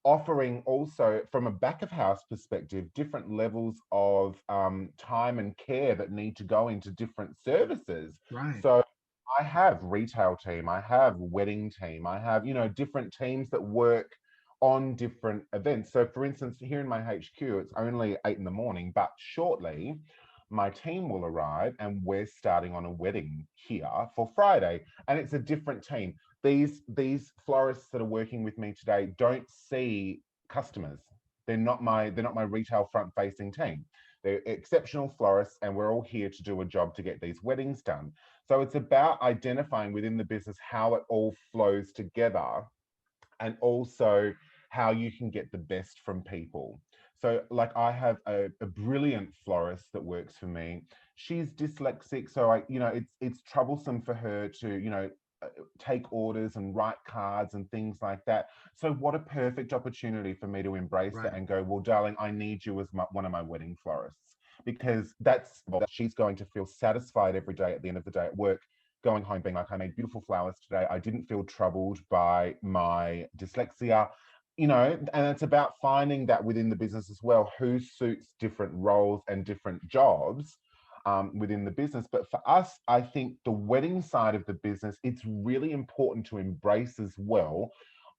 Offering also from a back of house perspective, different levels of time and care that need to go into different services. Right. So I have retail team, I have wedding team, I have, different teams that work on different events. So for instance, here in my HQ, it's only 8 in the morning, but shortly my team will arrive and we're starting on a wedding here for Friday. And it's a different team. These florists that are working with me today don't see customers. They're not my retail front facing team. They're exceptional florists, and we're all here to do a job to get these weddings done. So it's about identifying within the business how it all flows together, and also how you can get the best from people. So, like, I have a brilliant florist that works for me. She's dyslexic, so it's troublesome for her to uh, take orders and write cards and things like that. So, what a perfect opportunity for me to embrace that Right. and go, well, darling, I need you as one of my wedding florists, because that she's going to feel satisfied every day at the end of the day at work, going home being like, I made beautiful flowers today. I didn't feel troubled by my dyslexia. And it's about finding that within the business as well, who suits different roles and different jobs within the business. But for us, I think the wedding side of the business, it's really important to embrace as well.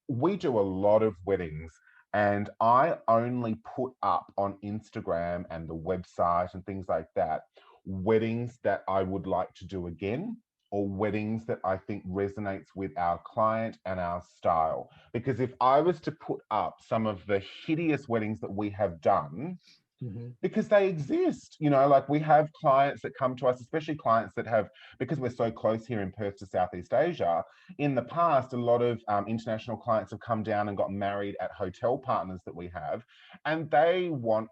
We do a lot of weddings, and I only put up on Instagram and the website and things like that weddings that I would like to do again, or weddings that I think resonates with our client and our style. Because if I was to put up some of the hideous weddings that we have done, Hmm. because they exist, like we have clients that come to us, especially clients that have, because we're so close here in Perth to Southeast Asia. In the past, a lot of international clients have come down and got married at hotel partners that we have, and they want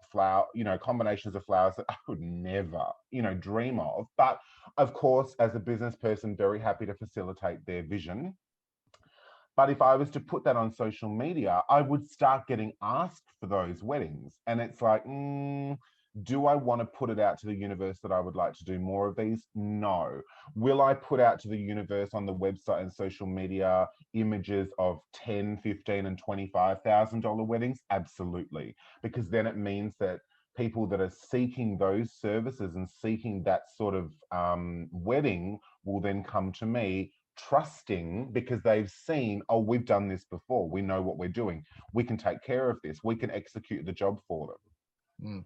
combinations of flowers that I would never dream of. But of course, as a business person, very happy to facilitate their vision. But if I was to put that on social media, I would start getting asked for those weddings. And it's like, do I want to put it out to the universe that I would like to do more of these? No. Will I put out to the universe on the website and social media images of 10, 15, and $25,000 weddings? Absolutely. Because then it means that people that are seeking those services and seeking that sort of wedding will then come to me, trusting, because they've seen, oh, we've done this before, we know what we're doing, we can take care of this, we can execute the job for them. Mm.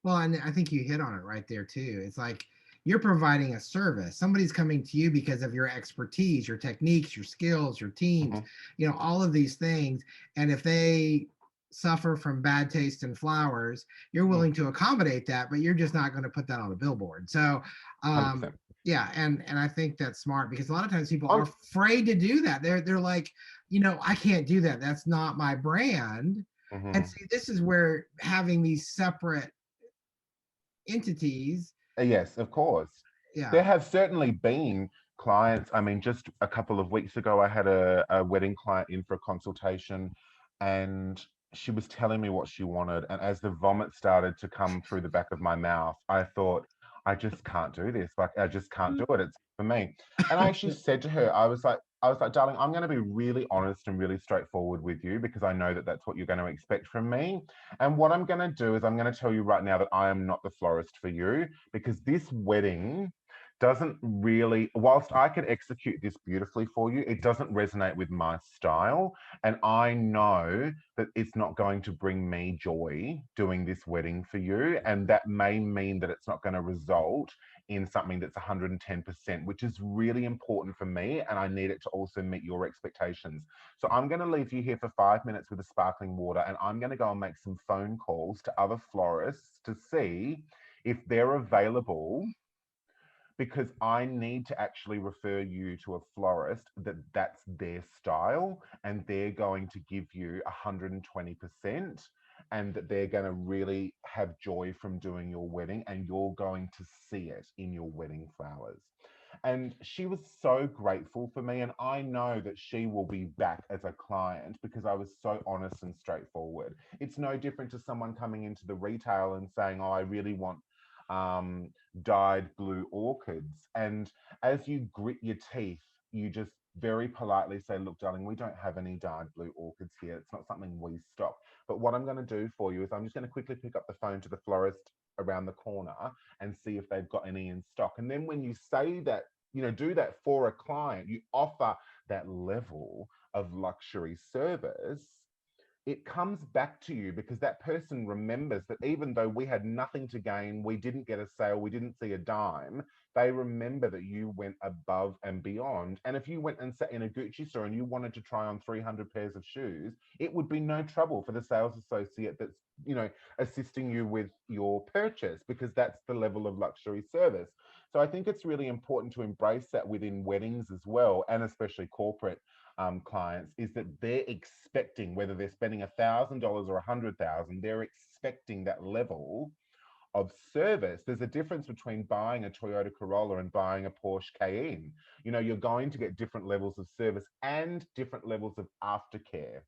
Well, and I think you hit on it right there too. It's like you're providing a service. Somebody's coming to you because of your expertise, your techniques, your skills, your teams, Mm-hmm. all of these things. And if they suffer from bad taste in flowers, you're willing to accommodate that, but you're just not going to put that on a billboard. So, um, 100%. yeah, and I think that's smart because a lot of times people are I'm, afraid to do that. They're like, I can't do that. That's not my brand. And mhm. see, this is where having these separate entities, Yes, of course. There yeah. have certainly been clients. I mean, just a couple of weeks ago, I had a wedding client in for a consultation, and she was telling me what she wanted. And as the vomit started to come through the back of my mouth, I thought, I just can't do this. Like, I just can't do it. It's for me. And I actually said to her, I was like, darling, I'm going to be really honest and really straightforward with you because I know that that's what you're going to expect from me. And what I'm going to do is I'm going to tell you right now that I am not the florist for you because this wedding doesn't really, whilst I can execute this beautifully for you, it doesn't resonate with my style. And I know that it's not going to bring me joy doing this wedding for you. And that may mean that it's not going to result in something that's 110%, which is really important for me. And I need it to also meet your expectations. So I'm going to leave you here for 5 minutes with a sparkling water, and I'm going to go and make some phone calls to other florists to see if they're available because I need to actually refer you to a florist that's their style and they're going to give you 120% and that they're going to really have joy from doing your wedding and you're going to see it in your wedding flowers. And she was so grateful for me. And I know that she will be back as a client because I was so honest and straightforward. It's no different to someone coming into the retail and saying, oh, I really want um, dyed blue orchids. And as you grit your teeth, you just very politely say, look, darling, we don't have any dyed blue orchids here. It's not something we stock. But what I'm going to do for you is I'm just going to quickly pick up the phone to the florist around the corner and see if they've got any in stock. And then when you say that, do that for a client, you offer that level of luxury service, it comes back to you because that person remembers that even though we had nothing to gain, we didn't get a sale, we didn't see a dime, they remember that you went above and beyond. And if you went and sat in a Gucci store and you wanted to try on 300 pairs of shoes, it would be no trouble for the sales associate that's, assisting you with your purchase because that's the level of luxury service. So I think it's really important to embrace that within weddings as well, and especially corporate clients, is that they're expecting, whether they're spending $1,000 or 100,000, they're expecting that level of service. There's a difference between buying a Toyota Corolla and buying a Porsche Cayenne. You're going to get different levels of service and different levels of aftercare.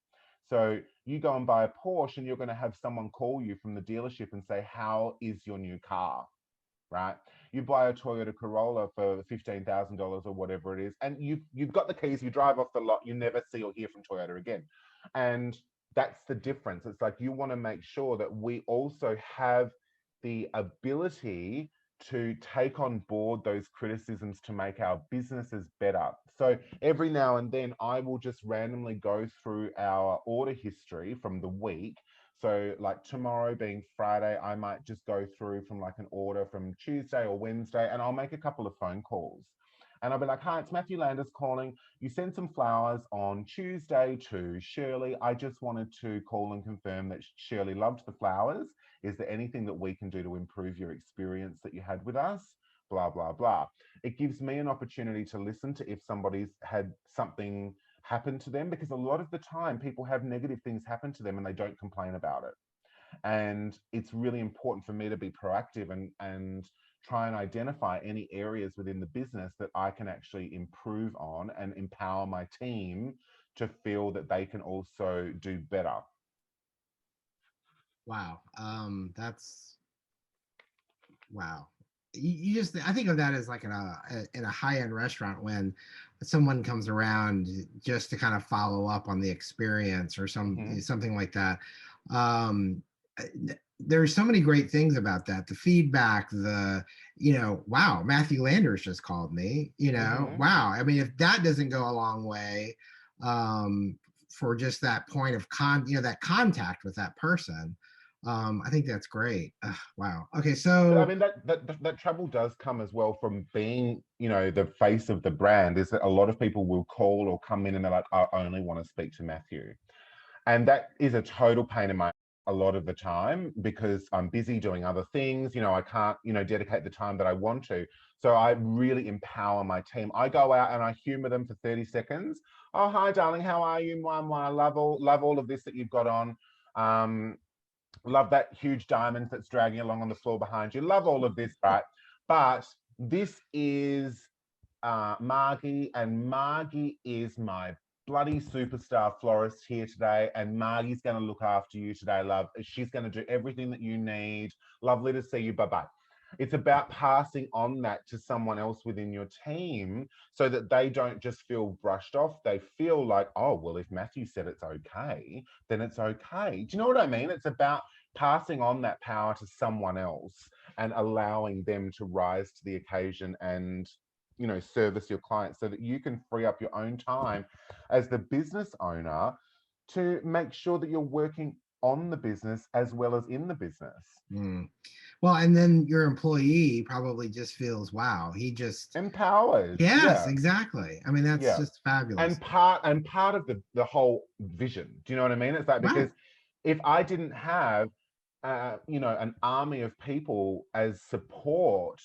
So you go and buy a Porsche and you're going to have someone call you from the dealership and say, how is your new car? Right? You buy a Toyota Corolla for $15,000 or whatever it is, and you've got the keys. You drive off the lot. You never see or hear from Toyota again, and that's the difference. It's like you want to make sure that we also have the ability to take on board those criticisms to make our businesses better. So every now and then, I will just randomly go through our order history from the week. So, like tomorrow being Friday, I might just go through from like an order from Tuesday or Wednesday, and I'll make a couple of phone calls. And I'll be like, hi, it's Matthew Landers calling. You sent some flowers on Tuesday to Shirley. I just wanted to call and confirm that Shirley loved the flowers. Is there anything that we can do to improve your experience that you had with us? Blah, blah, blah. It gives me an opportunity to listen to if somebody's had something happen to them, because a lot of the time people have negative things happen to them and they don't complain about it. And it's really important for me to be proactive and try and identify any areas within the business that I can actually improve on and empower my team to feel that they can also do better. Wow. That's wow. You just, I think of that as like in a high end restaurant when someone comes around just to kind of follow up on the experience or Mm-hmm. something like that. Um, there's so many great things about that. The feedback, wow, Matthew Landers just called me. Mm-hmm. Wow. I mean, if that doesn't go a long way, for just that point of that contact with that person. I think that's great. Wow. Okay, But I so mean that trouble does come as well from being, the face of the brand, is that a lot of people will call or come in and they're like, I only want to speak to Matthew. And that is a total pain in my a lot of the time because I'm busy doing other things. I can't, dedicate the time that I want to. So I really empower my team. I go out and I humor them for 30 seconds. Oh, hi, darling. How are you? I love all of this that you've got on. Um, Love that huge diamond that's dragging along on the floor behind you. Love all of this, right? But this is Margie, and Margie is my bloody superstar florist here today. And Margie's going to look after you today, love. She's going to do everything that you need. Lovely to see you. Bye bye. It's about passing on that to someone else within your team so that they don't just feel brushed off. They feel like, oh, well, if Matthew said it's okay, then it's okay. Do you know what I mean? It's about passing on that power to someone else and allowing them to rise to the occasion and service your clients so that you can free up your own time as the business owner to make sure that you're working on the business as well as in the business. Mm. Well, and then your employee probably just feels, wow, he just, Empowered. yes, Yeah. exactly. I mean, that's Yeah. just fabulous. And part of the whole vision. Do you know what I mean? It's like, Right. because if I didn't have an army of people as support,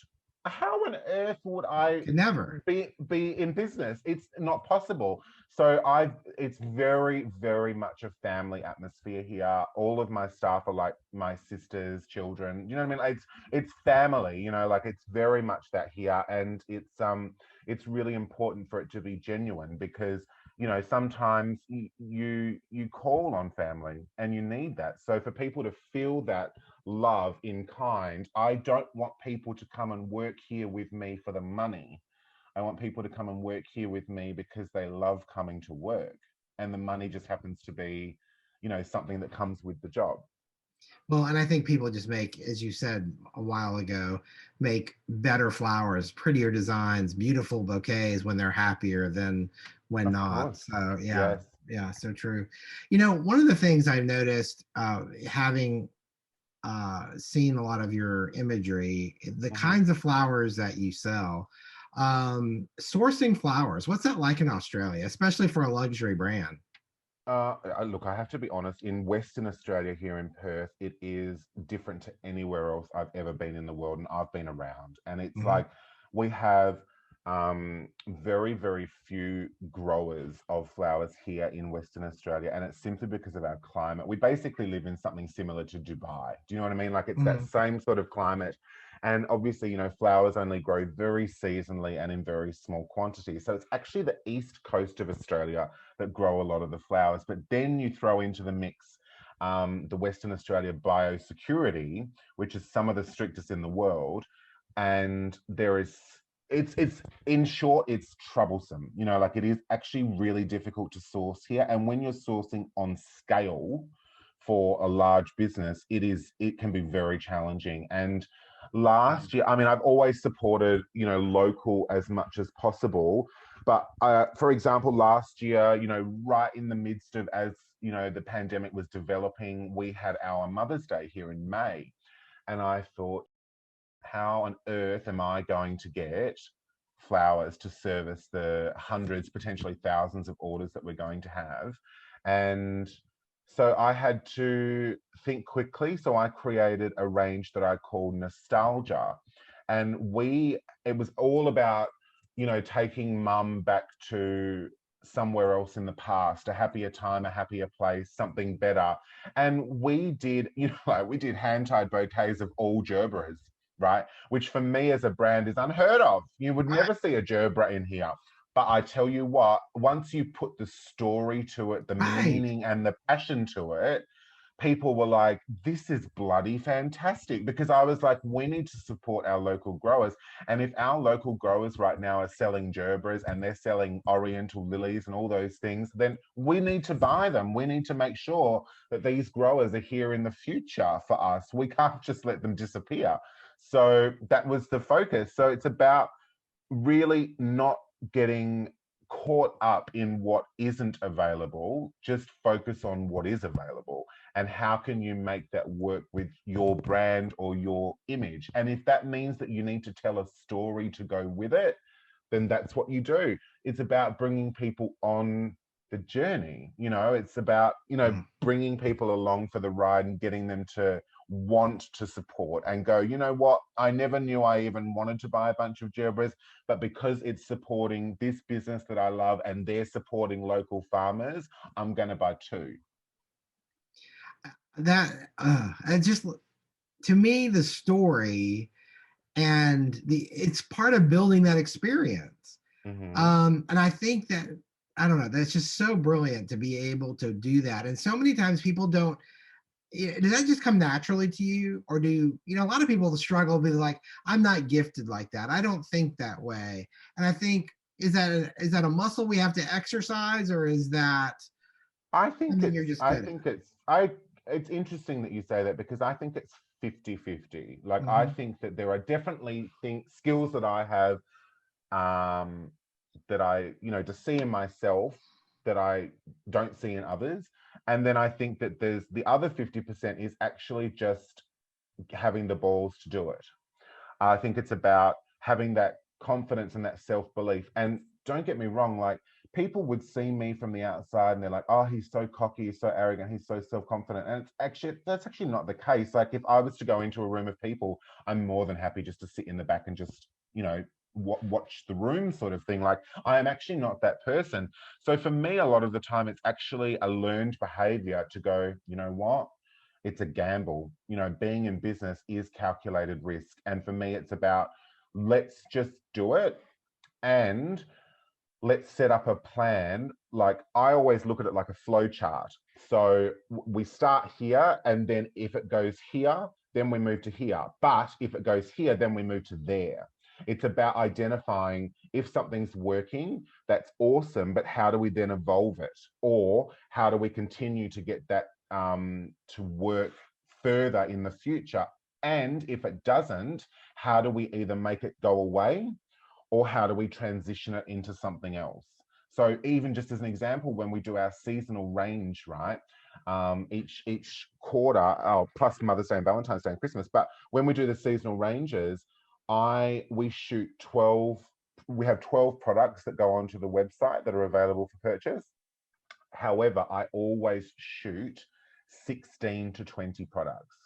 how on earth would I Could never. be in business? It's not possible. So it's very, very much a family atmosphere here. All of my staff are like my sisters, children. You know what I mean? It's family, like it's very much that here. And it's really important for it to be genuine because sometimes you call on family and you need that. So for people to feel that love in kind, I don't want people to come and work here with me for the money. I want people to come and work here with me because they love coming to work, and the money just happens to be something that comes with the job. Well, and I think people just make, as you said a while ago, make better flowers, prettier designs, beautiful bouquets when they're happier than when Of not. course. So yeah, Yes. yeah, so true. One of the things I've noticed, having seen a lot of your imagery, the Mhm. kinds of flowers that you sell, sourcing flowers, what's that like in Australia, especially for a luxury brand? Look, I have to be honest. In Western Australia, here in Perth, it is different to anywhere else I've ever been in the world, and I've been around. And it's Mhm. like we have very, very few growers of flowers here in Western Australia, and it's simply because of our climate. We basically live in something similar to Dubai. Do you know what I mean? Like it's that Mhm. same sort of climate. And obviously, flowers only grow very seasonally and in very small quantities. So it's actually the east coast of Australia that grow a lot of the flowers. But then you throw into the mix the Western Australia biosecurity, which is some of the strictest in the world, and it's in short, it's troublesome. Like it is actually really difficult to source here, and when you're sourcing on scale for a large business, it can be very challenging. And last year, I mean, I've always supported local as much as possible, but for example, last year, right in the midst of as the pandemic was developing, we had our Mother's Day here in May, and I thought, how on earth am I going to get flowers to service the hundreds, potentially thousands of orders that we're going to have? And so I had to think quickly. So I created a range that I call Nostalgia. And it was all about, taking mum back to somewhere else in the past, a happier time, a happier place, something better. And we did, like we did hand-tied bouquets of all gerberas, right? Which for me as a brand is unheard of. You would Right. never see a gerbera in here. But I tell you what, once you put the story to it, the Right. meaning and the passion to it, people were like, this is bloody fantastic. Because I was like, we need to support our local growers. And if our local growers right now are selling gerberas and they're selling oriental lilies and all those things, then we need to buy them. We need to make sure that these growers are here in the future for us. We can't just let them disappear. So that was the focus. So it's about really not getting caught up in what isn't available, just focus on what is available and how can you make that work with your brand or your image. And if that means that you need to tell a story to go with it, then that's what you do. It's about bringing people on the journey. It's about, Mm. bringing people along for the ride and getting them to want to support and go, you know what, I never knew I even wanted to buy a bunch of gerbils, but because it's supporting this business that I love and they're supporting local farmers, I'm going to buy two. That I just to me the story and the it's part of building that experience. Mm-hmm. And I think that I don't know, that's just so brilliant to be able to do that. And so many times people don't does that just come naturally to you, or do a lot of people struggle with like, I'm not gifted like that, I don't think that way. And I think, is that a muscle we have to exercise, or is that I think something it's you're just I good at? think it's interesting that you say that, because I think it's 50-50. Like, I Mm-hmm. think that there are definitely skills that I have, um that I, to see in myself that I don't see in others. And then I think that there's the other 50% is actually just having the balls to do it. I think it's about having that confidence and that self belief. And don't get me wrong, like, people would see me from the outside and they're like, oh, he's so cocky, he's so arrogant, he's so self confident. And that's actually not the case. Like, if I was to go into a room of people, I'm more than happy just to sit in the back and just, watch the room, sort of thing. Like, I am actually not that person. So for me, a lot of the time, it's actually a learned behavior to go, you know what? It's a gamble. Being in business is calculated risk. And for me, it's about, let's just do it, and let's set up a plan. Like, I always look at it like a flow chart. So we start here, and then if it goes here, then we move to here. But if it goes here, then we move to there. It's about identifying, if something's working, that's awesome, but how do we then evolve it? Or how do we continue to get that to work further in the future? And if it doesn't, how do we either make it go away, or how do we transition it into something else? So even just as an example, when we do our seasonal range, right? Each quarter, oh, plus Mother's Day and Valentine's Day and Christmas. But when we do the seasonal ranges, we shoot 12. We have 12 products that go onto the website that are available for purchase. However, I always shoot 16 to 20 products.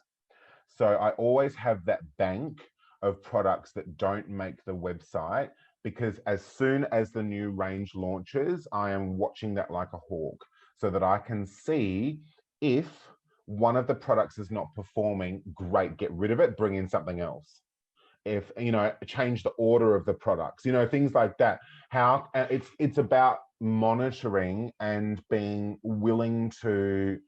So I always have that bank of products that don't make the website, because as soon as the new range launches, I am watching that like a hawk, so that I can see if one of the products is not performing. Great, get rid of it, bring in something else. If change the order of the products, things like that. How it's about monitoring and being willing to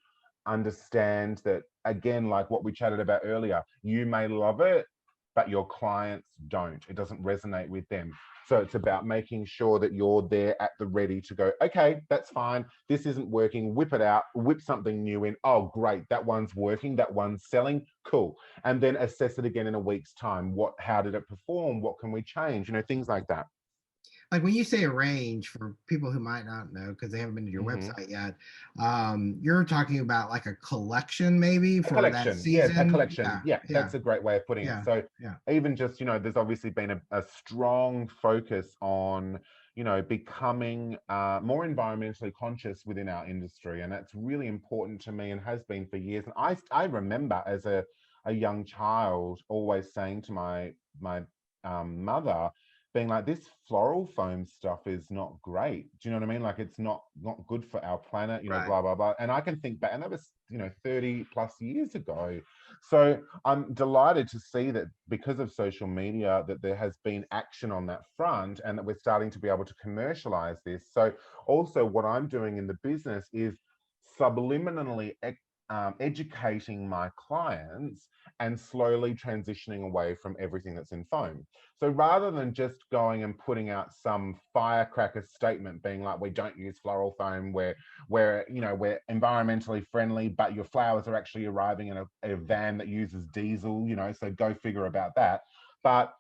understand that, again, like what we chatted about earlier, you may love it, but your clients don't. It doesn't resonate with them. So it's about making sure that you're there at the ready to go, okay, that's fine, this isn't working, whip it out, whip something new in. Oh, great, that one's working, that one's selling, cool. And then assess it again in a week's time. How did it perform? What can we change? Things like that. Like when you say a range, for people who might not know because they haven't been to your Mm-hmm. website yet, you're talking about like a collection maybe A for that collection, yeah, a season. collection. Yeah, Yeah, yeah, that's a great way of putting it. yeah, So yeah. even just, there's obviously been a strong focus on, becoming more environmentally conscious within our industry. And that's really important to me and has been for years. And I remember as a young child always saying to my mother, being like, this floral foam stuff is not great. Do you know what I mean? Like, it's not good for our planet, Right. blah, blah, blah. And I can think back, and that was, 30 plus years ago. So I'm delighted to see that, because of social media, that there has been action on that front, and that we're starting to be able to commercialize this. So also what I'm doing in the business is subliminally educating my clients and slowly transitioning away from everything that's in foam. So rather than just going and putting out some firecracker statement being like, we don't use floral foam, we're environmentally friendly, but your flowers are actually arriving in a van that uses diesel, so go figure about that. But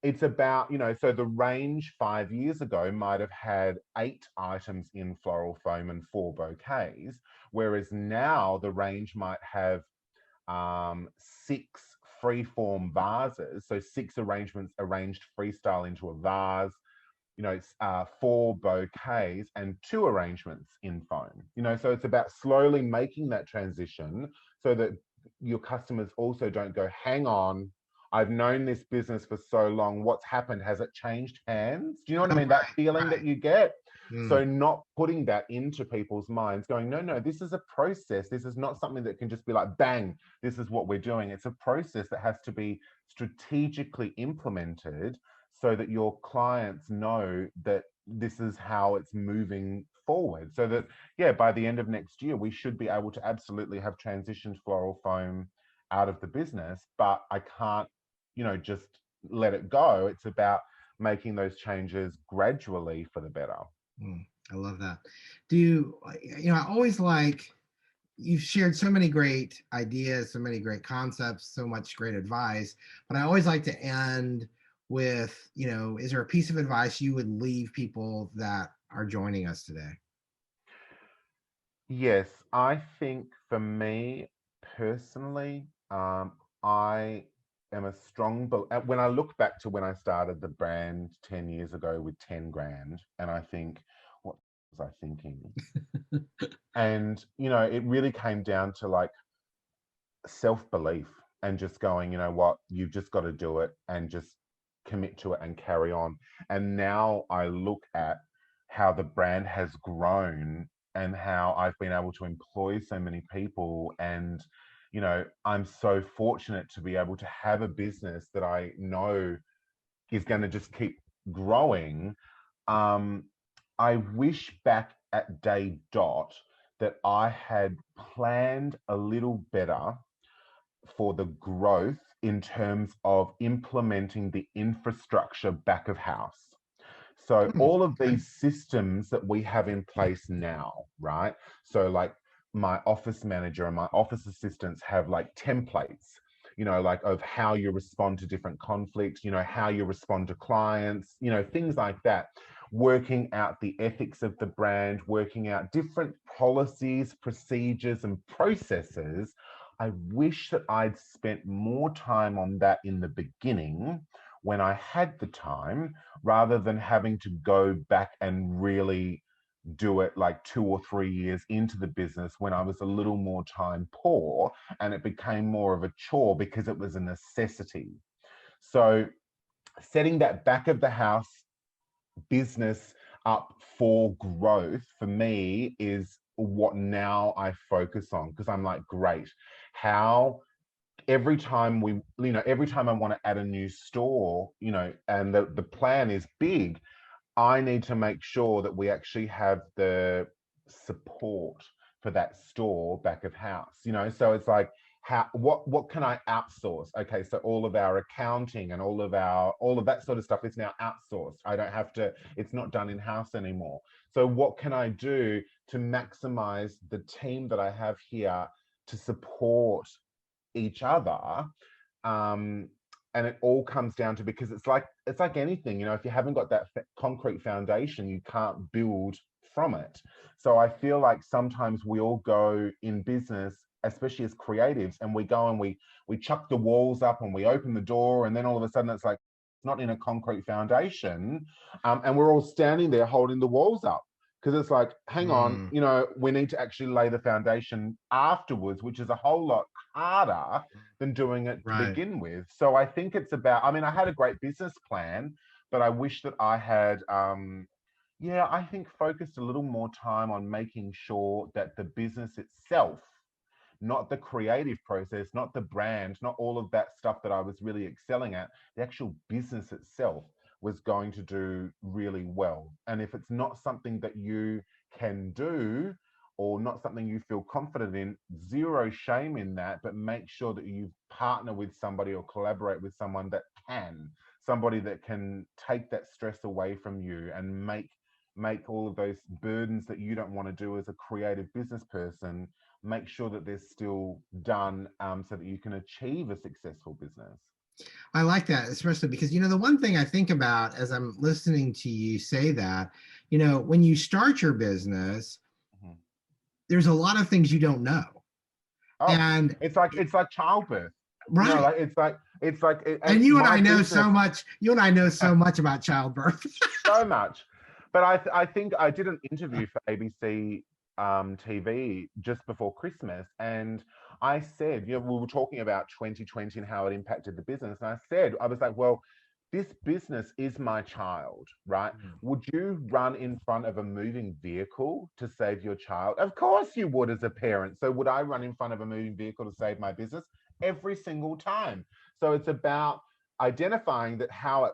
it's about, so the range 5 years ago might have had 8 items in floral foam and 4 bouquets, whereas now the range might have 6 freeform vases, so 6 arrangements arranged freestyle into a vase, it's 4 bouquets and 2 arrangements in foam. So it's about slowly making that transition so that your customers also don't go, hang on, I've known this business for so long. What's happened? Has it changed hands? Do you know what I mean? That feeling that Right. you get. Mm, So not putting that into people's minds, going, no, no, this is a process. This is not something that can just be like, bang, this is what we're doing. It's a process that has to be strategically implemented so that your clients know that this is how it's moving forward. So that, yeah, by the end of next year, we should be able to absolutely have transitioned floral foam out of the business, but I can't, just let it go. It's about making those changes gradually for the better. I love that. Do you, I always like, you've shared so many great ideas, so many great concepts, so much great advice, but I always like to end with, is there a piece of advice you would leave people that are joining us today? Yes, I think for me personally, I am a strong, when I look back to when I started the brand 10 years ago with 10 grand, and I think, what was I thinking? And, it really came down to like self-belief and just going, you know what, you've just got to do it and just commit to it and carry on. And now I look at how the brand has grown and how I've been able to employ so many people. And, I'm so fortunate to be able to have a business that I know is going to just keep growing. um, I wish back at day dot that I had planned a little better for the growth in terms of implementing the infrastructure back of house. So all of Okay. these systems that we have in place now, right? So like my office manager and my office assistants have like templates, like of how you respond to different conflicts, how you respond to clients, things like that. Working out the ethics of the brand, working out different policies, procedures, and processes. I wish that I'd spent more time on that in the beginning when I had the time, rather than having to go back and really do it like 2 or 3 years into the business when I was a little more time poor and it became more of a chore because it was a necessity. So, setting that back of the house business up for growth for me is what now I focus on, because I'm like, great, how every time every time I want to add a new store, and the plan is big, I need to make sure that we actually have the support for that store back of house. So it's like, how what can I outsource? Okay, so all of our accounting and all of that sort of stuff is now outsourced. I don't have to, it's not done in-house anymore. So what can I do to maximize the team that I have here to support each other? um and it all comes down to, because it's like anything, if you haven't got that concrete foundation, you can't build from it. So I feel like sometimes we all go in business, especially as creatives, and we go and we chuck the walls up and we open the door, and then all of a sudden it's like it's not in a concrete foundation. And we're all standing there holding the walls up, because it's like, hang on, Mm, we need to actually lay the foundation afterwards, which is a whole lot harder than doing it to right. begin with. So I think it's about, I mean, I had a great business plan, but I wish that I had, yeah, I think focused a little more time on making sure that the business itself, not the creative process, not the brand, not all of that stuff that I was really excelling at, the actual business itself was going to do really well. And if it's not something that you can do, or not something you feel confident in, zero shame in that, but make sure that you partner with somebody or collaborate with someone that can, somebody that can take that stress away from you and make all of those burdens that you don't want to do as a creative business person, make sure that they're still done, so that you can achieve a successful business. I like that, especially because, the one thing I think about as I'm listening to you say that, when you start your business, Mhm. there's a lot of things you don't know. Oh, And it's like childbirth. right, Like it's like It's like, and And you and my I know so business, much. You and I know so much about childbirth. so much. But I think I did an interview for ABC TV just before Christmas, and I said, we were talking about 2020 and how it impacted the business, and I was like, well, this business is my child, right? Would you run in front of a moving vehicle to save your child? Of course you would as a parent. So would I run in front of a moving vehicle to save my business? Every single time. So it's about identifying that how it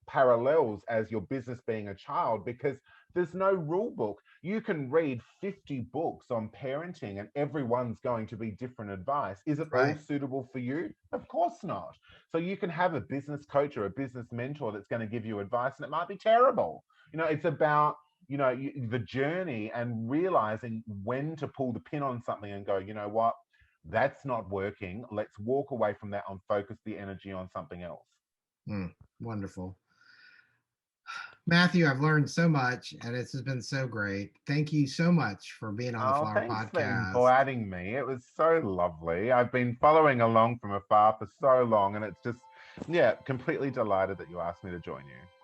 parallels as your business being a child, because there's no rule book. You can read 50 books on parenting and everyone's going to be different advice. Is it all Right. suitable for you? Of course not. So you can have a business coach or a business mentor that's going to give you advice and it might be terrible. It's about the journey and realizing when to pull the pin on something and go, you know what, that's not working. Let's walk away from that and focus the energy on something else. Wonderful. Matthew, I've learned so much and this has been so great. Thank you so much for being on the Oh, Flower thanks for Podcast. inviting me. It was so lovely. I've been following along from afar for so long, and it's just, yeah, completely delighted that you asked me to join you.